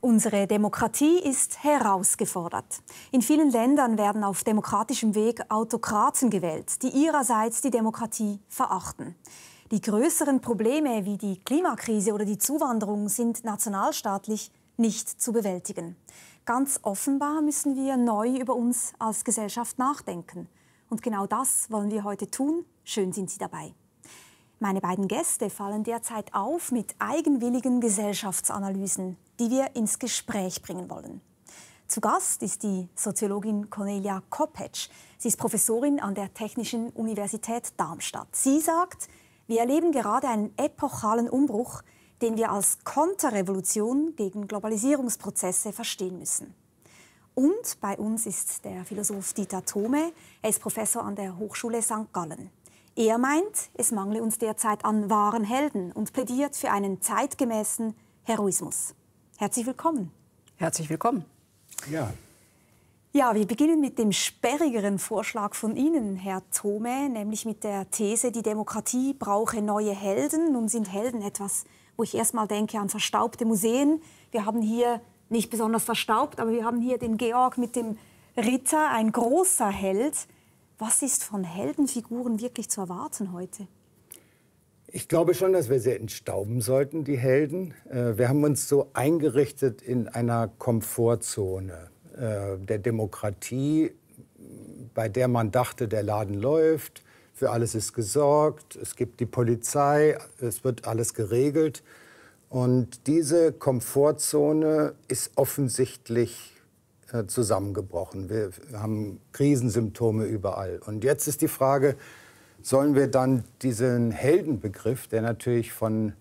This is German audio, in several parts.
Unsere Demokratie ist herausgefordert. In vielen Ländern werden auf demokratischem Weg Autokraten gewählt, die ihrerseits die Demokratie verachten. Die größeren Probleme wie die Klimakrise oder die Zuwanderung sind nationalstaatlich nicht zu bewältigen. Ganz offenbar müssen wir neu über uns als Gesellschaft nachdenken. Und genau das wollen wir heute tun. Schön sind Sie dabei. Meine beiden Gäste fallen derzeit auf mit eigenwilligen Gesellschaftsanalysen, die wir ins Gespräch bringen wollen. Zu Gast ist die Soziologin Cornelia Kopetsch. Sie ist Professorin an der Technischen Universität Darmstadt. Sie sagt, wir erleben gerade einen epochalen Umbruch, den wir als Konterrevolution gegen Globalisierungsprozesse verstehen müssen. Und bei uns ist der Philosoph Dieter Thome. Er ist Professor an der Hochschule St. Gallen. Er meint, es mangle uns derzeit an wahren Helden und plädiert für einen zeitgemäßen Heroismus. Herzlich willkommen. Herzlich willkommen. Ja, wir beginnen mit dem sperrigeren Vorschlag von Ihnen, Herr Thome, nämlich mit der These, die Demokratie brauche neue Helden. Nun sind Helden etwas, wo ich erst mal denke an verstaubte Museen. Wir haben hier nicht besonders verstaubt, aber wir haben hier den Georg mit dem Ritter, ein großer Held. Was ist von Heldenfiguren wirklich zu erwarten heute? Ich glaube schon, dass wir sie entstauben sollten, die Helden. Wir haben uns so eingerichtet in einer Komfortzone der Demokratie, bei der man dachte, der Laden läuft, für alles ist gesorgt, es gibt die Polizei, es wird alles geregelt. Und diese Komfortzone ist offensichtlich zusammengebrochen. Wir haben Krisensymptome überall. Und jetzt ist die Frage, sollen wir dann diesen Heldenbegriff, der natürlich von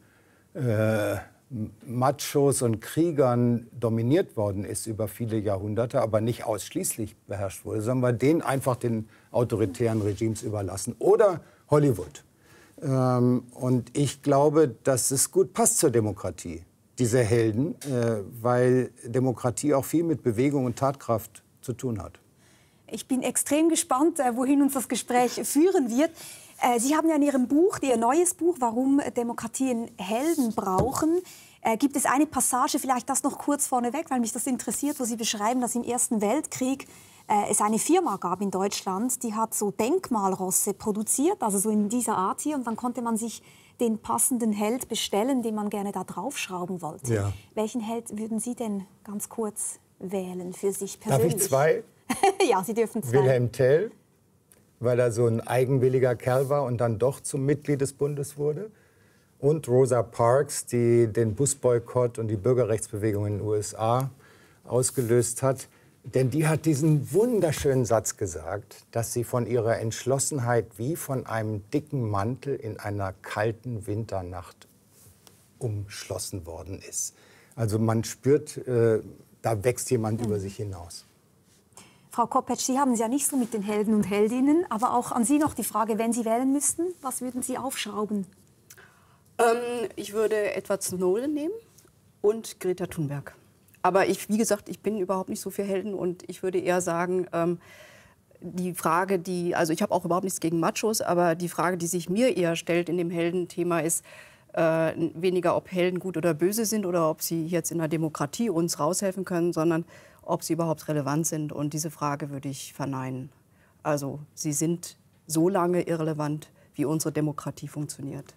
Machos und Kriegern dominiert worden ist über viele Jahrhunderte, aber nicht ausschließlich beherrscht wurde, sollen wir den einfach den autoritären Regimes überlassen oder Hollywood? Und ich glaube, dass es gut passt zur Demokratie, diese Helden, weil Demokratie auch viel mit Bewegung und Tatkraft zu tun hat. Ich bin extrem gespannt, wohin uns das Gespräch führen wird. Sie haben ja in Ihrem Buch, Ihr neues Buch, Warum Demokratien Helden brauchen, gibt es eine Passage, vielleicht das noch kurz vorneweg, weil mich das interessiert, wo Sie beschreiben, dass im Ersten Weltkrieg es eine Firma gab in Deutschland, die hat so Denkmalrosse produziert, also so in dieser Art hier, und dann konnte man sich den passenden Held bestellen, den man gerne da draufschrauben wollte. Ja. Welchen Held würden Sie denn ganz kurz wählen für sich persönlich? Darf ich zwei? Ja, Sie dürfen zwei. Wilhelm Tell, weil er so ein eigenwilliger Kerl war und dann doch zum Mitglied des Bundes wurde. Und Rosa Parks, die den Busboykott und die Bürgerrechtsbewegung in den USA ausgelöst hat. Denn die hat diesen wunderschönen Satz gesagt, dass sie von ihrer Entschlossenheit wie von einem dicken Mantel in einer kalten Winternacht umschlossen worden ist. Also man spürt, da wächst jemand über sich hinaus. Frau Kopetsch, Sie haben es ja nicht so mit den Helden und Heldinnen, aber auch an Sie noch die Frage, wenn Sie wählen müssten, was würden Sie aufschrauben? Ich würde Edward Snowden nehmen und Greta Thunberg. Aber wie gesagt, ich bin überhaupt nicht so für Helden und ich würde eher sagen, die Frage, also ich habe auch überhaupt nichts gegen Machos, aber die Frage, die sich mir eher stellt in dem Heldenthema ist weniger, ob Helden gut oder böse sind oder ob sie jetzt in der Demokratie uns raushelfen können, sondern ob sie überhaupt relevant sind. Und diese Frage würde ich verneinen. Also sie sind so lange irrelevant, wie unsere Demokratie funktioniert.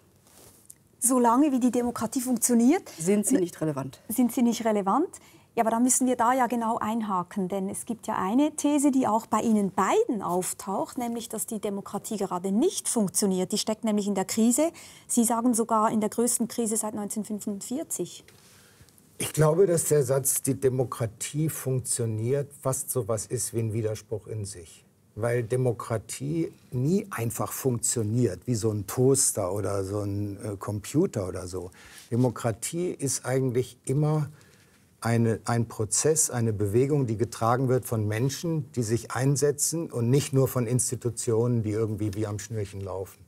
Solange wie die Demokratie funktioniert, sind sie nicht relevant. Sind sie nicht relevant? Ja, aber dann müssen wir da ja genau einhaken, denn es gibt ja eine These, die auch bei Ihnen beiden auftaucht, nämlich, dass die Demokratie gerade nicht funktioniert. Die steckt nämlich in der Krise. Sie sagen sogar in der größten Krise seit 1945. Ich glaube, dass der Satz, die Demokratie funktioniert, fast so was ist wie ein Widerspruch in sich. Weil Demokratie nie einfach funktioniert, wie so ein Toaster oder so ein Computer oder so. Demokratie ist eigentlich immer ein Prozess, eine Bewegung, die getragen wird von Menschen, die sich einsetzen und nicht nur von Institutionen, die irgendwie wie am Schnürchen laufen.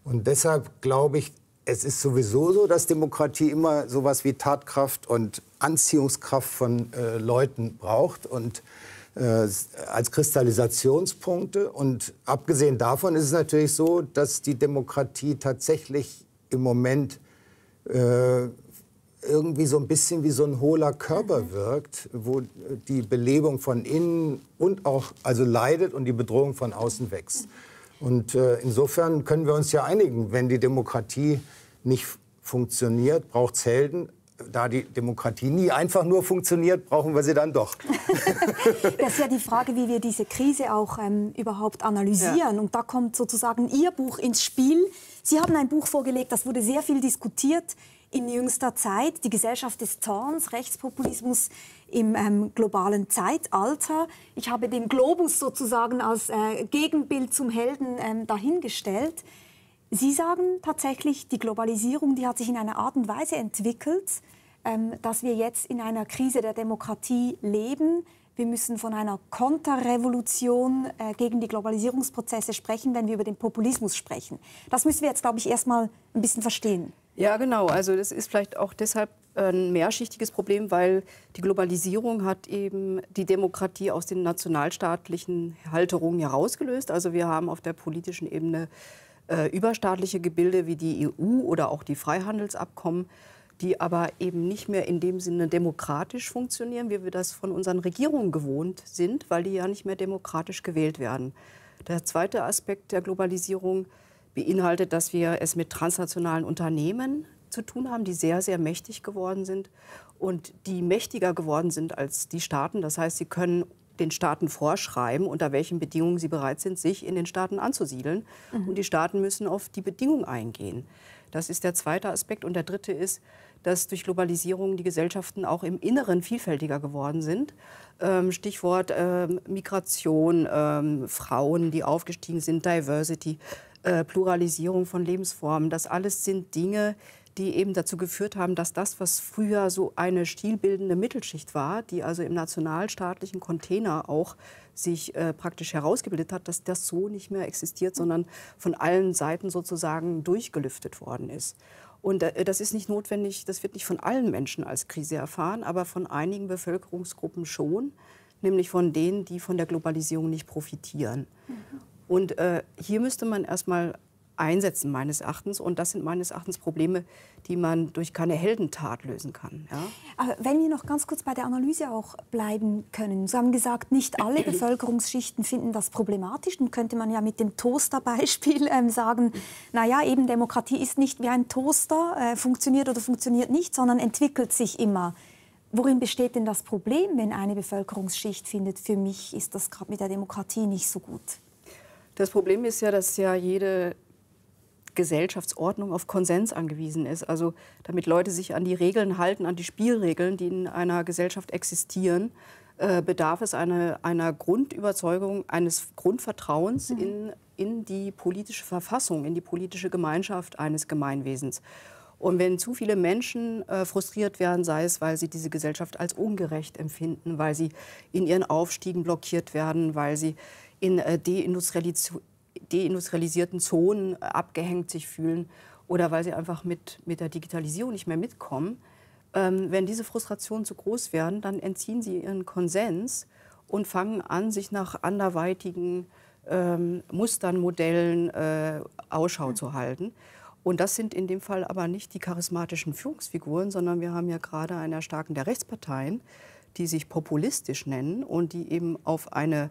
Und deshalb glaube ich, es ist sowieso so, dass Demokratie immer sowas wie Tatkraft und Anziehungskraft von Leuten braucht und als Kristallisationspunkte. Und abgesehen davon ist es natürlich so, dass die Demokratie tatsächlich im Moment irgendwie so ein bisschen wie so ein hohler Körper wirkt, wo die Belebung von innen und auch also leidet und die Bedrohung von außen wächst. Und insofern können wir uns ja einigen, wenn die Demokratie nicht funktioniert, braucht es Helden. Da die Demokratie nie einfach nur funktioniert, brauchen wir sie dann doch. Das ist ja die Frage, wie wir diese Krise auch überhaupt analysieren. Ja. Und da kommt sozusagen Ihr Buch ins Spiel. Sie haben ein Buch vorgelegt, das wurde sehr viel diskutiert in jüngster Zeit. Die Gesellschaft des Zorns, Rechtspopulismus im globalen Zeitalter. Ich habe den Globus sozusagen als Gegenbild zum Helden dahingestellt. Sie sagen tatsächlich, die Globalisierung, die hat sich in einer Art und Weise entwickelt, dass wir jetzt in einer Krise der Demokratie leben. Wir müssen von einer Konterrevolution gegen die Globalisierungsprozesse sprechen, wenn wir über den Populismus sprechen. Das müssen wir jetzt, glaube ich, erst mal ein bisschen verstehen. Ja, genau. Also das ist vielleicht auch deshalb ein mehrschichtiges Problem, weil die Globalisierung hat eben die Demokratie aus den nationalstaatlichen Halterungen herausgelöst. Also wir haben auf der politischen Ebene überstaatliche Gebilde wie die EU oder auch die Freihandelsabkommen, die aber eben nicht mehr in dem Sinne demokratisch funktionieren, wie wir das von unseren Regierungen gewohnt sind, weil die ja nicht mehr demokratisch gewählt werden. Der zweite Aspekt der Globalisierung beinhaltet, dass wir es mit transnationalen Unternehmen zu tun haben, die sehr, sehr mächtig geworden sind und die mächtiger geworden sind als die Staaten. Das heißt, sie können den Staaten vorschreiben, unter welchen Bedingungen sie bereit sind, sich in den Staaten anzusiedeln. Und die Staaten müssen auf die Bedingungen eingehen. Das ist der zweite Aspekt. Und der dritte ist, dass durch Globalisierung die Gesellschaften auch im Inneren vielfältiger geworden sind. Stichwort Migration, Frauen, die aufgestiegen sind, Diversity, Pluralisierung von Lebensformen. Das alles sind Dinge, die eben dazu geführt haben, dass das, was früher so eine stilbildende Mittelschicht war, die also im nationalstaatlichen Container auch sich praktisch herausgebildet hat, dass das so nicht mehr existiert, sondern von allen Seiten sozusagen durchgelüftet worden ist. Und das ist nicht notwendig, das wird nicht von allen Menschen als Krise erfahren, aber von einigen Bevölkerungsgruppen schon, nämlich von denen, die von der Globalisierung nicht profitieren. Und hier müsste man erstmal einsetzen, meines Erachtens. Und das sind meines Erachtens Probleme, die man durch keine Heldentat lösen kann. Ja? Aber wenn wir noch ganz kurz bei der Analyse auch bleiben können. Sie haben gesagt, nicht alle Bevölkerungsschichten finden das problematisch. Dann könnte man ja mit dem Toaster-Beispiel sagen, naja, eben Demokratie ist nicht wie ein Toaster, funktioniert oder funktioniert nicht, sondern entwickelt sich immer. Worin besteht denn das Problem, wenn eine Bevölkerungsschicht findet, für mich ist das gerade mit der Demokratie nicht so gut? Das Problem ist ja, dass ja jede Gesellschaftsordnung auf Konsens angewiesen ist. Also damit Leute sich an die Regeln halten, an die Spielregeln, die in einer Gesellschaft existieren, bedarf es einer Grundüberzeugung, eines Grundvertrauens in die politische Verfassung, in die politische Gemeinschaft eines Gemeinwesens. Und wenn zu viele Menschen frustriert werden, sei es, weil sie diese Gesellschaft als ungerecht empfinden, weil sie in ihren Aufstiegen blockiert werden, weil sie in deindustrialisierten Zonen abgehängt sich fühlen oder weil sie einfach mit der Digitalisierung nicht mehr mitkommen. Wenn diese Frustrationen zu groß werden, dann entziehen sie ihren Konsens und fangen an, sich nach anderweitigen Mustern, Modellen Ausschau zu halten. Und das sind in dem Fall aber nicht die charismatischen Führungsfiguren, sondern wir haben ja gerade ein Erstarken der Rechtsparteien, die sich populistisch nennen und die eben auf eine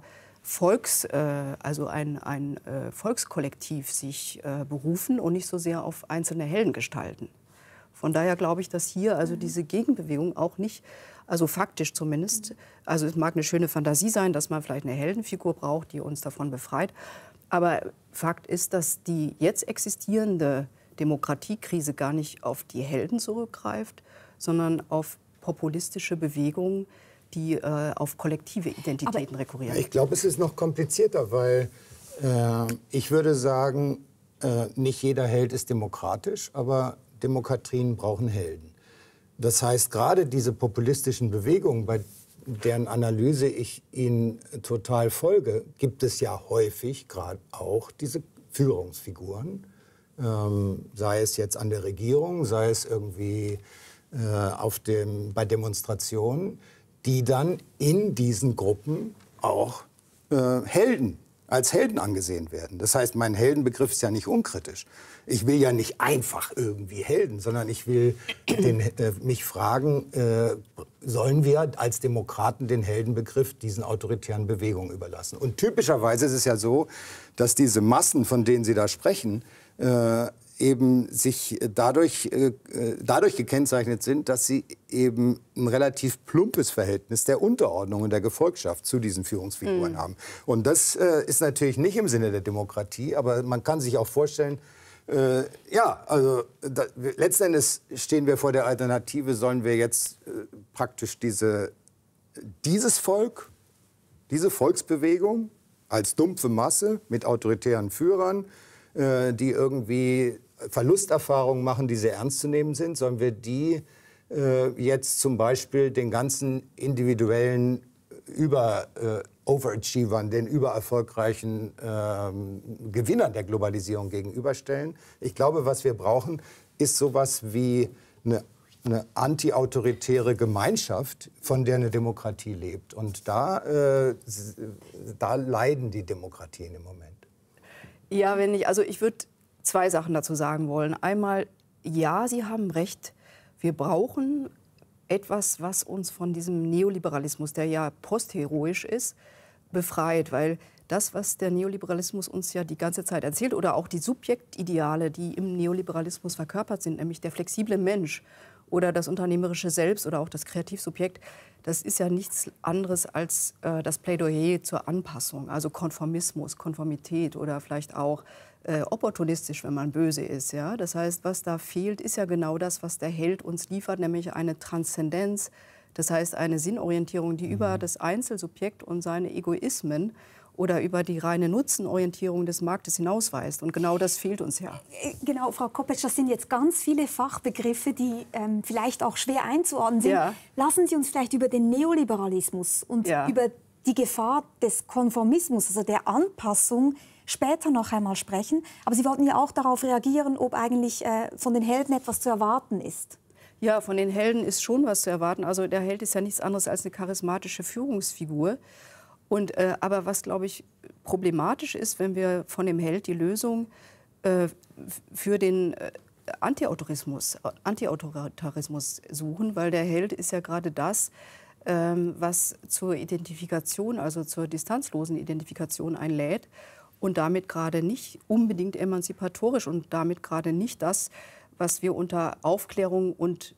ein Volkskollektiv sich berufen und nicht so sehr auf einzelne Heldengestalten. Von daher glaube ich, dass hier also diese Gegenbewegung auch nicht, also faktisch zumindest, also es mag eine schöne Fantasie sein, dass man vielleicht eine Heldenfigur braucht, die uns davon befreit, aber Fakt ist, dass die jetzt existierende Demokratiekrise gar nicht auf die Helden zurückgreift, sondern auf populistische Bewegungen, die auf kollektive Identitäten rekurrieren. Ich glaube, es ist noch komplizierter, weil ich würde sagen, nicht jeder Held ist demokratisch, aber Demokratien brauchen Helden. Das heißt, gerade diese populistischen Bewegungen, bei deren Analyse ich Ihnen total folge, gibt es ja häufig gerade auch diese Führungsfiguren, sei es jetzt an der Regierung, sei es irgendwie bei Demonstrationen, die dann in diesen Gruppen auch Helden als Helden angesehen werden. Das heißt, mein Heldenbegriff ist ja nicht unkritisch. Ich will ja nicht einfach irgendwie Helden, sondern ich will mich fragen, sollen wir als Demokraten den Heldenbegriff diesen autoritären Bewegungen überlassen? Und typischerweise ist es ja so, dass diese Massen, von denen Sie da sprechen, eben sich dadurch gekennzeichnet sind, dass sie eben ein relativ plumpes Verhältnis der Unterordnung und der Gefolgschaft zu diesen Führungsfiguren haben. Und das ist natürlich nicht im Sinne der Demokratie, aber man kann sich auch vorstellen, letzten Endes stehen wir vor der Alternative, sollen wir jetzt praktisch dieses Volk, diese Volksbewegung als dumpfe Masse mit autoritären Führern, die irgendwie Verlusterfahrungen machen, die sehr ernst zu nehmen sind, sollen wir die jetzt zum Beispiel den ganzen individuellen Overachievern, den übererfolgreichen Gewinnern der Globalisierung gegenüberstellen? Ich glaube, was wir brauchen, ist sowas wie eine antiautoritäre Gemeinschaft, von der eine Demokratie lebt. Und da leiden die Demokratien im Moment. Ja, ich würde 2 Sachen dazu sagen wollen. Einmal, ja, Sie haben recht, wir brauchen etwas, was uns von diesem Neoliberalismus, der ja postheroisch ist, befreit. Weil das, was der Neoliberalismus uns ja die ganze Zeit erzählt, oder auch die Subjektideale, die im Neoliberalismus verkörpert sind, nämlich der flexible Mensch oder das unternehmerische Selbst oder auch das Kreativsubjekt, das ist ja nichts anderes als das Plädoyer zur Anpassung, also Konformismus, Konformität oder vielleicht auch opportunistisch, wenn man böse ist. Ja? Das heißt, was da fehlt, ist ja genau das, was der Held uns liefert, nämlich eine Transzendenz, das heißt eine Sinnorientierung, die über das Einzelsubjekt und seine Egoismen oder über die reine Nutzenorientierung des Marktes hinausweist. Und genau das fehlt uns ja. Genau, Frau Kopetsch, das sind jetzt ganz viele Fachbegriffe, die vielleicht auch schwer einzuordnen sind. Ja. Lassen Sie uns vielleicht über den Neoliberalismus und über die Gefahr des Konformismus, also der Anpassung, später noch einmal sprechen. Aber Sie wollten ja auch darauf reagieren, ob eigentlich von den Helden etwas zu erwarten ist. Ja, von den Helden ist schon was zu erwarten. Also der Held ist ja nichts anderes als eine charismatische Führungsfigur. Und, aber was, glaube ich, problematisch ist, wenn wir von dem Held die Lösung für den Antiautoritarismus suchen, weil der Held ist ja gerade das, was zur Identifikation, also zur distanzlosen Identifikation einlädt und damit gerade nicht unbedingt emanzipatorisch und damit gerade nicht das, was wir unter Aufklärung und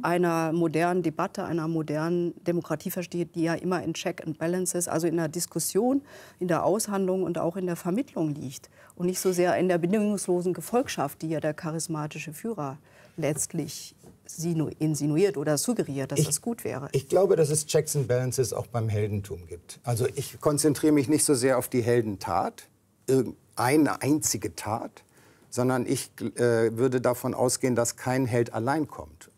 einer modernen Debatte, einer modernen Demokratie versteht, die ja immer in Check and Balances, also in der Diskussion, in der Aushandlung und auch in der Vermittlung liegt und nicht so sehr in der bedingungslosen Gefolgschaft, die ja der charismatische Führer letztlich insinuiert oder suggeriert, dass das gut wäre. Ich glaube, dass es Checks and Balances auch beim Heldentum gibt. Also ich konzentriere mich nicht so sehr auf die Heldentat, eine einzige Tat, sondern ich würde davon ausgehen, dass kein Held allein kommt.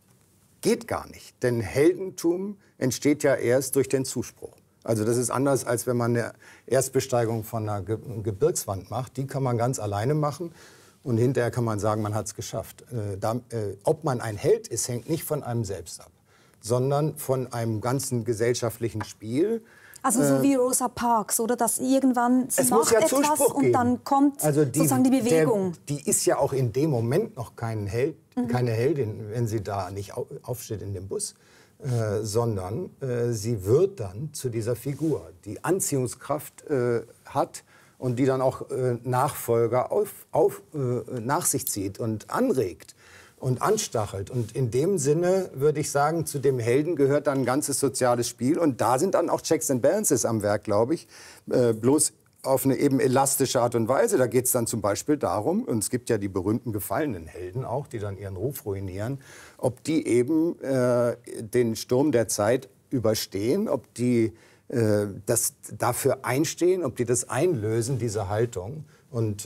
Geht gar nicht, denn Heldentum entsteht ja erst durch den Zuspruch. Also das ist anders, als wenn man eine Erstbesteigung von einer Gebirgswand macht. Die kann man ganz alleine machen und hinterher kann man sagen, man hat es geschafft. Ob man ein Held ist, hängt nicht von einem selbst ab, sondern von einem ganzen gesellschaftlichen Spiel. Also so wie Rosa Parks, oder? Dass irgendwann sie macht etwas und dann kommt sozusagen die Bewegung. Die ist ja auch in dem Moment noch kein Held, keine Heldin, wenn sie da nicht aufsteht in dem Bus, sondern sie wird dann zu dieser Figur, die Anziehungskraft hat und die dann auch Nachfolger nach sich zieht und anregt und anstachelt. Und in dem Sinne würde ich sagen, zu dem Helden gehört dann ein ganzes soziales Spiel. Und da sind dann auch Checks and Balances am Werk, glaube ich. Bloß auf eine eben elastische Art und Weise. Da geht es dann zum Beispiel darum, und es gibt ja die berühmten gefallenen Helden auch, die dann ihren Ruf ruinieren, ob die eben den Sturm der Zeit überstehen, ob die das dafür einstehen, ob die das einlösen, diese Haltung. Und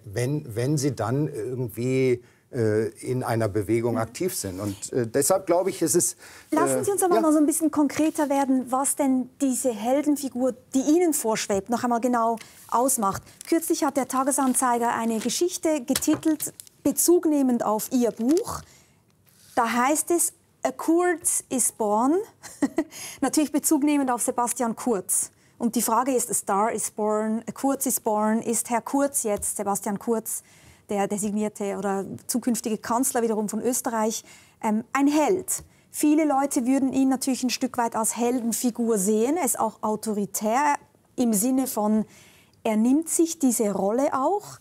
wenn sie dann irgendwie in einer Bewegung aktiv sind. Und deshalb glaube ich, es ist... Lassen Sie uns aber mal so ein bisschen konkreter werden, was denn diese Heldenfigur, die Ihnen vorschwebt, noch einmal genau ausmacht. Kürzlich hat der Tagesanzeiger eine Geschichte getitelt, bezugnehmend auf Ihr Buch. Da heißt es, A Kurz is born. Natürlich bezugnehmend auf Sebastian Kurz. Und die Frage ist, a star is born, a Kurz is born. Ist Herr Kurz jetzt, Sebastian Kurz, der designierte oder zukünftige Kanzler wiederum von Österreich, ein Held? Viele Leute würden ihn natürlich ein Stück weit als Heldenfigur sehen. Er ist auch autoritär im Sinne von, er nimmt sich diese Rolle auch.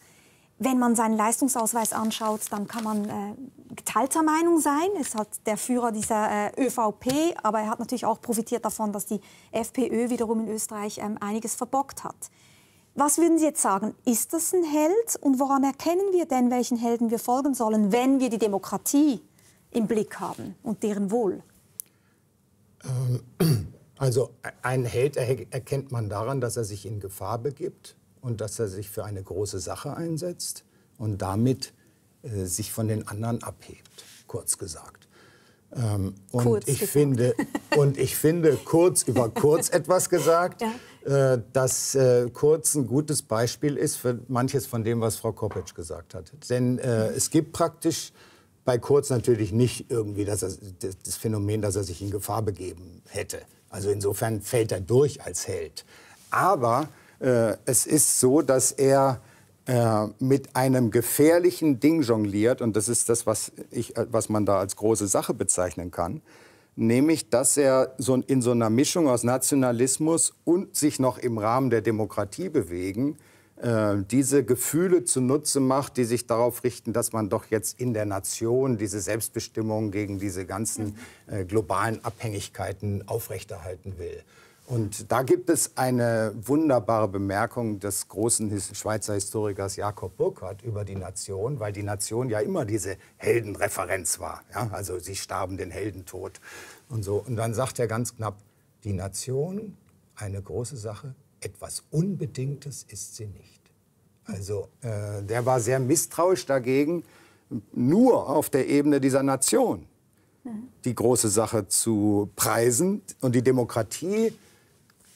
Wenn man seinen Leistungsausweis anschaut, dann kann man geteilter Meinung sein. Er ist halt der Führer dieser ÖVP, aber er hat natürlich auch profitiert davon, dass die FPÖ wiederum in Österreich einiges verbockt hat. Was würden Sie jetzt sagen? Ist das ein Held? Und woran erkennen wir denn, welchen Helden wir folgen sollen, wenn wir die Demokratie im Blick haben und deren Wohl? Also einen Held erkennt man daran, dass er sich in Gefahr begibt und dass er sich für eine große Sache einsetzt und damit sich von den anderen abhebt, kurz gesagt. Und ich finde, Kurz über Kurz etwas gesagt, ja. Dass Kurz ein gutes Beispiel ist für manches von dem, was Frau Kopitsch gesagt hat. Denn es gibt praktisch bei Kurz natürlich nicht irgendwie das Phänomen, dass er sich in Gefahr begeben hätte. Also insofern fällt er durch als Held. Aber es ist so, dass er mit einem gefährlichen Ding jongliert, und das ist das, was man da als große Sache bezeichnen kann, nämlich, dass er in so einer Mischung aus Nationalismus und sich noch im Rahmen der Demokratie bewegen, diese Gefühle zunutze macht, die sich darauf richten, dass man doch jetzt in der Nation diese Selbstbestimmung gegen diese ganzen globalen Abhängigkeiten aufrechterhalten will. Und da gibt es eine wunderbare Bemerkung des großen Schweizer Historikers Jakob Burckhardt über die Nation, weil die Nation ja immer diese Heldenreferenz war. Ja? Also sie starben den Heldentod und so. Und dann sagt er ganz knapp, die Nation, eine große Sache, etwas Unbedingtes ist sie nicht. Also der war sehr misstrauisch dagegen, nur auf der Ebene dieser Nation die große Sache zu preisen. Und die Demokratie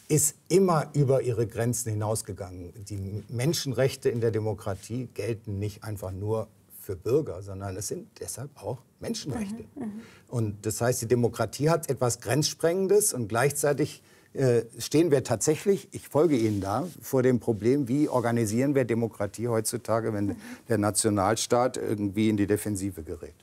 ist immer über ihre Grenzen hinausgegangen. Die Menschenrechte in der Demokratie gelten nicht einfach nur für Bürger, sondern es sind deshalb auch Menschenrechte. Und das heißt, die Demokratie hat etwas Grenzsprengendes und gleichzeitig stehen wir tatsächlich, ich folge Ihnen da, vor dem Problem, wie organisieren wir Demokratie heutzutage, wenn der Nationalstaat irgendwie in die Defensive gerät.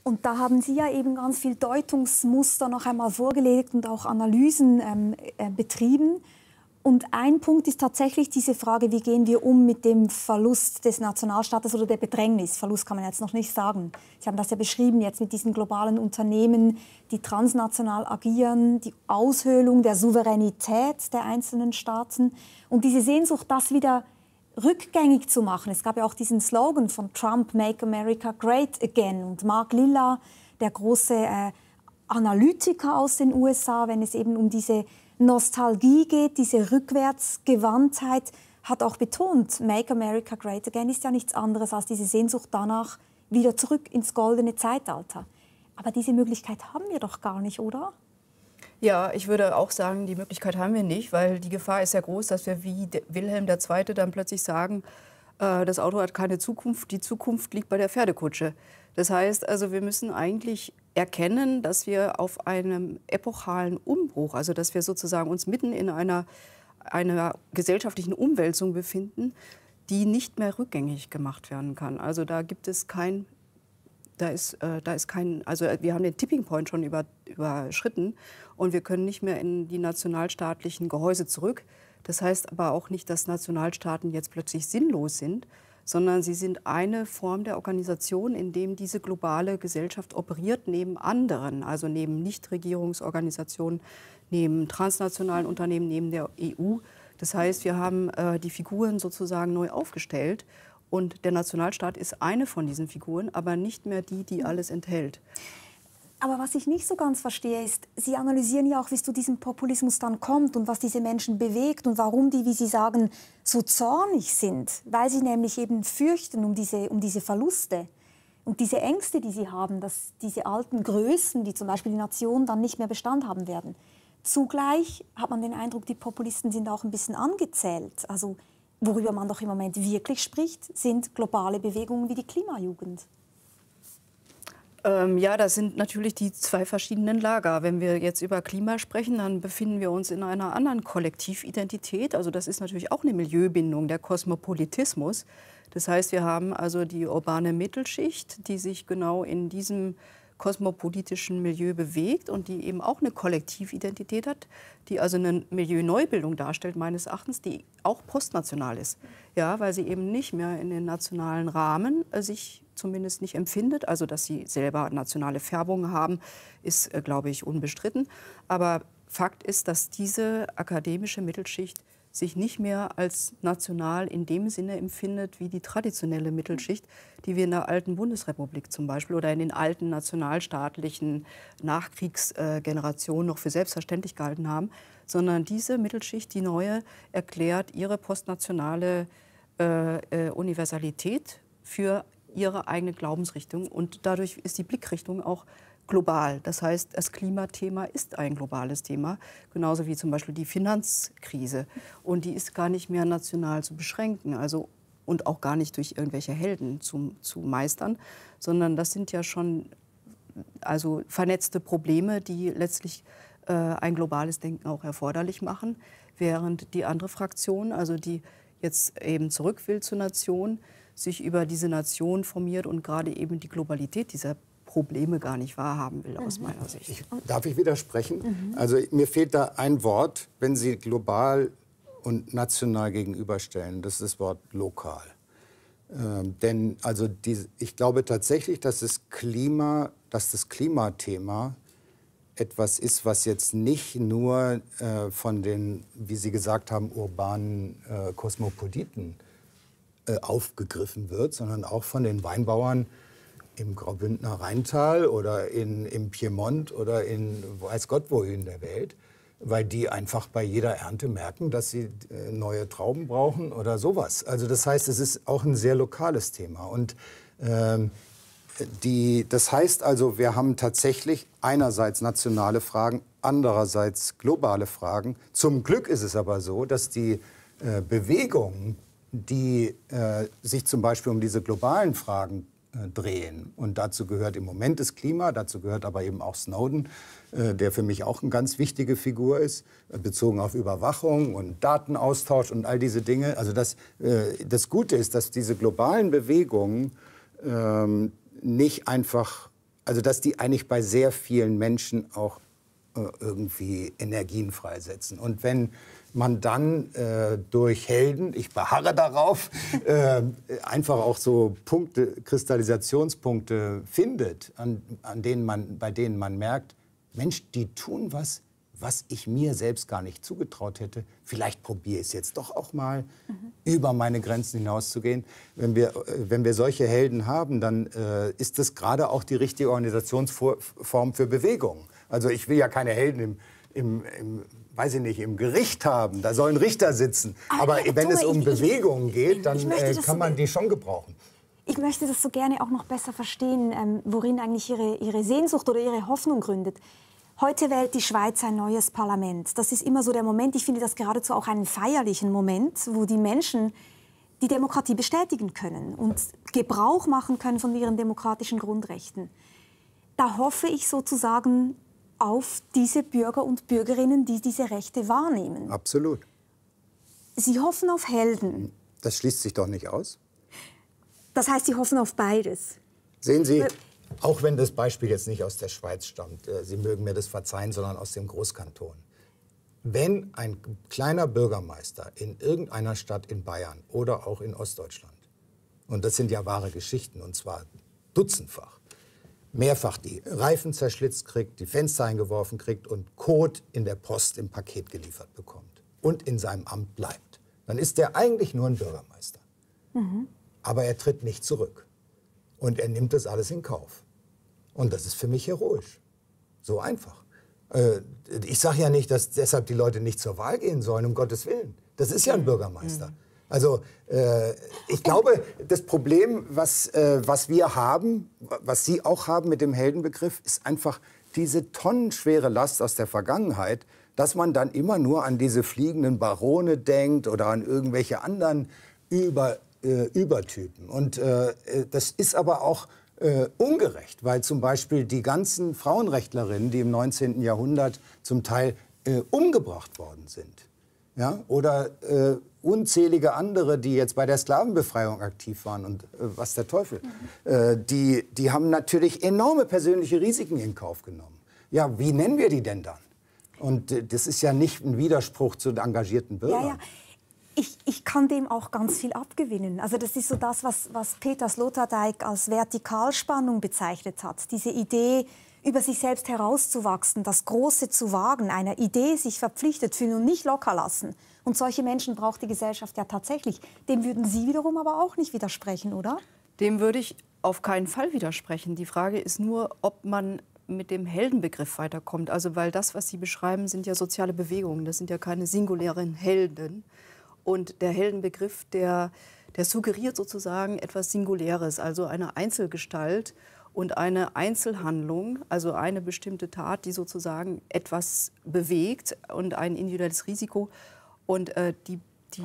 Und da haben Sie ja eben ganz viel Deutungsmuster noch einmal vorgelegt und auch Analysen betrieben. Und ein Punkt ist tatsächlich diese Frage, wie gehen wir um mit dem Verlust des Nationalstaates oder der Bedrängnis. Verlust kann man jetzt noch nicht sagen. Sie haben das ja beschrieben jetzt mit diesen globalen Unternehmen, die transnational agieren, die Aushöhlung der Souveränität der einzelnen Staaten und diese Sehnsucht, das wieder rückgängig zu machen. Es gab ja auch diesen Slogan von Trump, Make America Great Again. Und Mark Lilla, der große Analytiker aus den USA, wenn es eben um diese Nostalgie geht, diese Rückwärtsgewandtheit, hat auch betont, Make America Great Again ist ja nichts anderes als diese Sehnsucht danach, wieder zurück ins goldene Zeitalter. Aber diese Möglichkeit haben wir doch gar nicht, oder? Ja, ich würde auch sagen, die Möglichkeit haben wir nicht, weil die Gefahr ist ja groß, dass wir wie Wilhelm II. Dann plötzlich sagen, das Auto hat keine Zukunft, die Zukunft liegt bei der Pferdekutsche. Das heißt also, wir müssen eigentlich erkennen, dass wir auf einem epochalen Umbruch, also dass wir sozusagen uns mitten in einer gesellschaftlichen Umwälzung befinden, die nicht mehr rückgängig gemacht werden kann. Also da gibt es kein, also wir haben den Tipping Point schon überschritten und wir können nicht mehr in die nationalstaatlichen Gehäuse zurück. Das heißt aber auch nicht, dass Nationalstaaten jetzt plötzlich sinnlos sind, sondern sie sind eine Form der Organisation, in dem diese globale Gesellschaft operiert, neben anderen, also neben Nichtregierungsorganisationen, neben transnationalen Unternehmen, neben der EU. Das heißt, wir haben die Figuren sozusagen neu aufgestellt und der Nationalstaat ist eine von diesen Figuren, aber nicht mehr die, die alles enthält. Aber was ich nicht so ganz verstehe, ist, Sie analysieren ja auch, wie es zu diesem Populismus dann kommt und was diese Menschen bewegt und warum die, wie Sie sagen, so zornig sind. Weil sie nämlich eben fürchten um diese Verluste und diese Ängste, die sie haben, dass diese alten Größen, die zum Beispiel die Nation, dann nicht mehr Bestand haben werden. Zugleich hat man den Eindruck, die Populisten sind auch ein bisschen angezählt. Also worüber man doch im Moment wirklich spricht, sind globale Bewegungen wie die Klimajugend. Ja, das sind natürlich die zwei verschiedenen Lager. Wenn wir jetzt über Klima sprechen, dann befinden wir uns in einer anderen Kollektividentität. Also das ist natürlich auch eine Milieubindung, der Kosmopolitismus. Das heißt, wir haben also die urbane Mittelschicht, die sich genau in diesem kosmopolitischen Milieu bewegt und die eben auch eine Kollektividentität hat, die also eine Milieuneubildung darstellt, meines Erachtens, die auch postnational ist. Ja, weil sie eben nicht mehr in den nationalen Rahmen sich zumindest nicht empfindet. Also, dass sie selber nationale Färbungen haben, ist, glaube ich, unbestritten. Aber Fakt ist, dass diese akademische Mittelschicht sich nicht mehr als national in dem Sinne empfindet wie die traditionelle Mittelschicht, die wir in der alten Bundesrepublik zum Beispiel oder in den alten nationalstaatlichen Nachkriegsgenerationen noch für selbstverständlich gehalten haben, sondern diese Mittelschicht, die neue, erklärt ihre postnationale Universalität für ihre eigene Glaubensrichtung und dadurch ist die Blickrichtung auch global. Das heißt, das Klimathema ist ein globales Thema, genauso wie zum Beispiel die Finanzkrise. Und die ist gar nicht mehr national zu beschränken, also, und auch gar nicht durch irgendwelche Helden zu meistern, sondern das sind ja schon also vernetzte Probleme, die letztlich ein globales Denken auch erforderlich machen, während die andere Fraktion, also die jetzt eben zurück will zur Nation, sich über diese Nation formiert und gerade eben die Globalität dieser Probleme gar nicht wahrhaben will, aus meiner Sicht. Darf ich widersprechen? Also mir fehlt da ein Wort, wenn Sie global und national gegenüberstellen, das ist das Wort lokal. Denn also ich glaube tatsächlich, dass das Klimathema etwas ist, was jetzt nicht nur von den, wie Sie gesagt haben, urbanen Kosmopoliten aufgegriffen wird, sondern auch von den Weinbauern im Graubündner Rheintal oder im Piemont oder in weiß Gott wohin der Welt, weil die einfach bei jeder Ernte merken, dass sie neue Trauben brauchen oder sowas. Also das heißt, es ist auch ein sehr lokales Thema. Und das heißt also, wir haben tatsächlich einerseits nationale Fragen, andererseits globale Fragen. Zum Glück ist es aber so, dass die Bewegungen, die sich zum Beispiel um diese globalen Fragen drehen. Und dazu gehört im Moment das Klima, dazu gehört aber eben auch Snowden, der für mich auch eine ganz wichtige Figur ist, bezogen auf Überwachung und Datenaustausch und all diese Dinge. Also das Gute ist, dass diese globalen Bewegungen nicht einfach, also dass die eigentlich bei sehr vielen Menschen auch irgendwie Energien freisetzen. Und wenn man dann durch Helden, ich beharre darauf, einfach auch so Kristallisationspunkte findet, bei denen man merkt, Mensch, die tun was ich mir selbst gar nicht zugetraut hätte. Vielleicht probiere ich es jetzt doch auch mal, über meine Grenzen hinauszugehen. Wenn wir solche Helden haben, dann ist das gerade auch die richtige Organisationsform für Bewegungen. Also ich will ja keine Helden weiß ich nicht, im Gericht haben. Da sollen Richter sitzen. Aber wenn es um Bewegungen geht, dann kann man die schon gebrauchen. Ich möchte das so gerne auch noch besser verstehen, worin eigentlich Ihre Sehnsucht oder Ihre Hoffnung gründet. Heute wählt die Schweiz ein neues Parlament. Das ist immer so der Moment, ich finde das geradezu auch einen feierlichen Moment, wo die Menschen die Demokratie bestätigen können und Gebrauch machen können von ihren demokratischen Grundrechten. Da hoffe ich sozusagen auf diese Bürger und Bürgerinnen, die diese Rechte wahrnehmen. Absolut. Sie hoffen auf Helden. Das schließt sich doch nicht aus. Das heißt, Sie hoffen auf beides. Sehen Sie, auch wenn das Beispiel jetzt nicht aus der Schweiz stammt, Sie mögen mir das verzeihen, sondern aus dem Großkanton. Wenn ein kleiner Bürgermeister in irgendeiner Stadt in Bayern oder auch in Ostdeutschland, und das sind ja wahre Geschichten, und zwar dutzendfach, mehrfach die Reifen zerschlitzt kriegt, die Fenster eingeworfen kriegt und Kot in der Post im Paket geliefert bekommt und in seinem Amt bleibt, dann ist der eigentlich nur ein Bürgermeister. Aber er tritt nicht zurück. Und er nimmt das alles in Kauf. Und das ist für mich heroisch. So einfach. Ich sage ja nicht, dass deshalb die Leute nicht zur Wahl gehen sollen, um Gottes Willen. Das ist ja ein Bürgermeister. Also ich glaube, das Problem, was wir haben, was Sie auch haben mit dem Heldenbegriff, ist einfach diese tonnenschwere Last aus der Vergangenheit, dass man dann immer nur an diese fliegenden Barone denkt oder an irgendwelche anderen Übertypen. Und das ist aber auch ungerecht, weil zum Beispiel die ganzen Frauenrechtlerinnen, die im 19. Jahrhundert zum Teil umgebracht worden sind, ja? Oder unzählige andere, die jetzt bei der Sklavenbefreiung aktiv waren und was der Teufel, die haben natürlich enorme persönliche Risiken in Kauf genommen. Ja, wie nennen wir die denn dann? Und das ist ja nicht ein Widerspruch zu den engagierten Bürgern. Ja, ja. Ich kann dem auch ganz viel abgewinnen. Also das ist so das, was Peter Sloterdijk als Vertikalspannung bezeichnet hat. Diese Idee, über sich selbst herauszuwachsen, das Große zu wagen, einer Idee sich verpflichtet fühlen und nicht locker lassen. Und solche Menschen braucht die Gesellschaft ja tatsächlich. Dem würden Sie wiederum aber auch nicht widersprechen, oder? Dem würde ich auf keinen Fall widersprechen. Die Frage ist nur, ob man mit dem Heldenbegriff weiterkommt. Also weil das, was Sie beschreiben, sind ja soziale Bewegungen. Das sind ja keine singulären Helden. Und der Heldenbegriff, der suggeriert sozusagen etwas Singuläres, also eine Einzelgestalt und eine Einzelhandlung, also eine bestimmte Tat, die sozusagen etwas bewegt und ein individuelles Risiko. Und die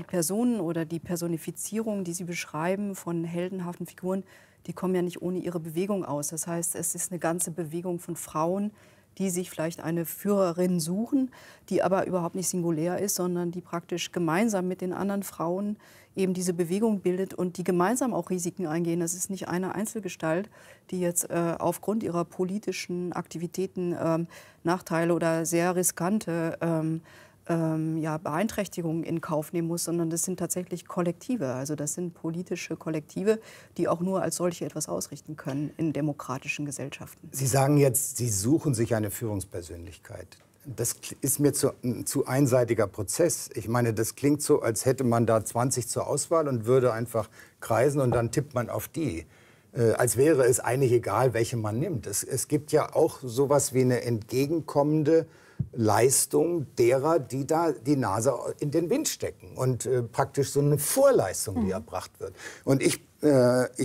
Personen oder die Personifizierung, die Sie beschreiben von heldenhaften Figuren, die kommen ja nicht ohne ihre Bewegung aus. Das heißt, es ist eine ganze Bewegung von Frauen, die sich vielleicht eine Führerin suchen, die aber überhaupt nicht singulär ist, sondern die praktisch gemeinsam mit den anderen Frauen eben diese Bewegung bildet und die gemeinsam auch Risiken eingehen. Das ist nicht eine Einzelgestalt, die jetzt aufgrund ihrer politischen Aktivitäten Nachteile oder sehr riskante Beeinträchtigungen in Kauf nehmen muss, sondern das sind tatsächlich Kollektive. Also das sind politische Kollektive, die auch nur als solche etwas ausrichten können in demokratischen Gesellschaften. Sie sagen jetzt, Sie suchen sich eine Führungspersönlichkeit. Das ist mir ein zu einseitiger Prozess. Ich meine, das klingt so, als hätte man da 20 zur Auswahl und würde einfach kreisen und dann tippt man auf die. Als wäre es eigentlich egal, welche man nimmt. Es gibt ja auch sowas wie eine entgegenkommende Leistung derer, die da die Nase in den Wind stecken und praktisch so eine Vorleistung, die erbracht wird. Und ich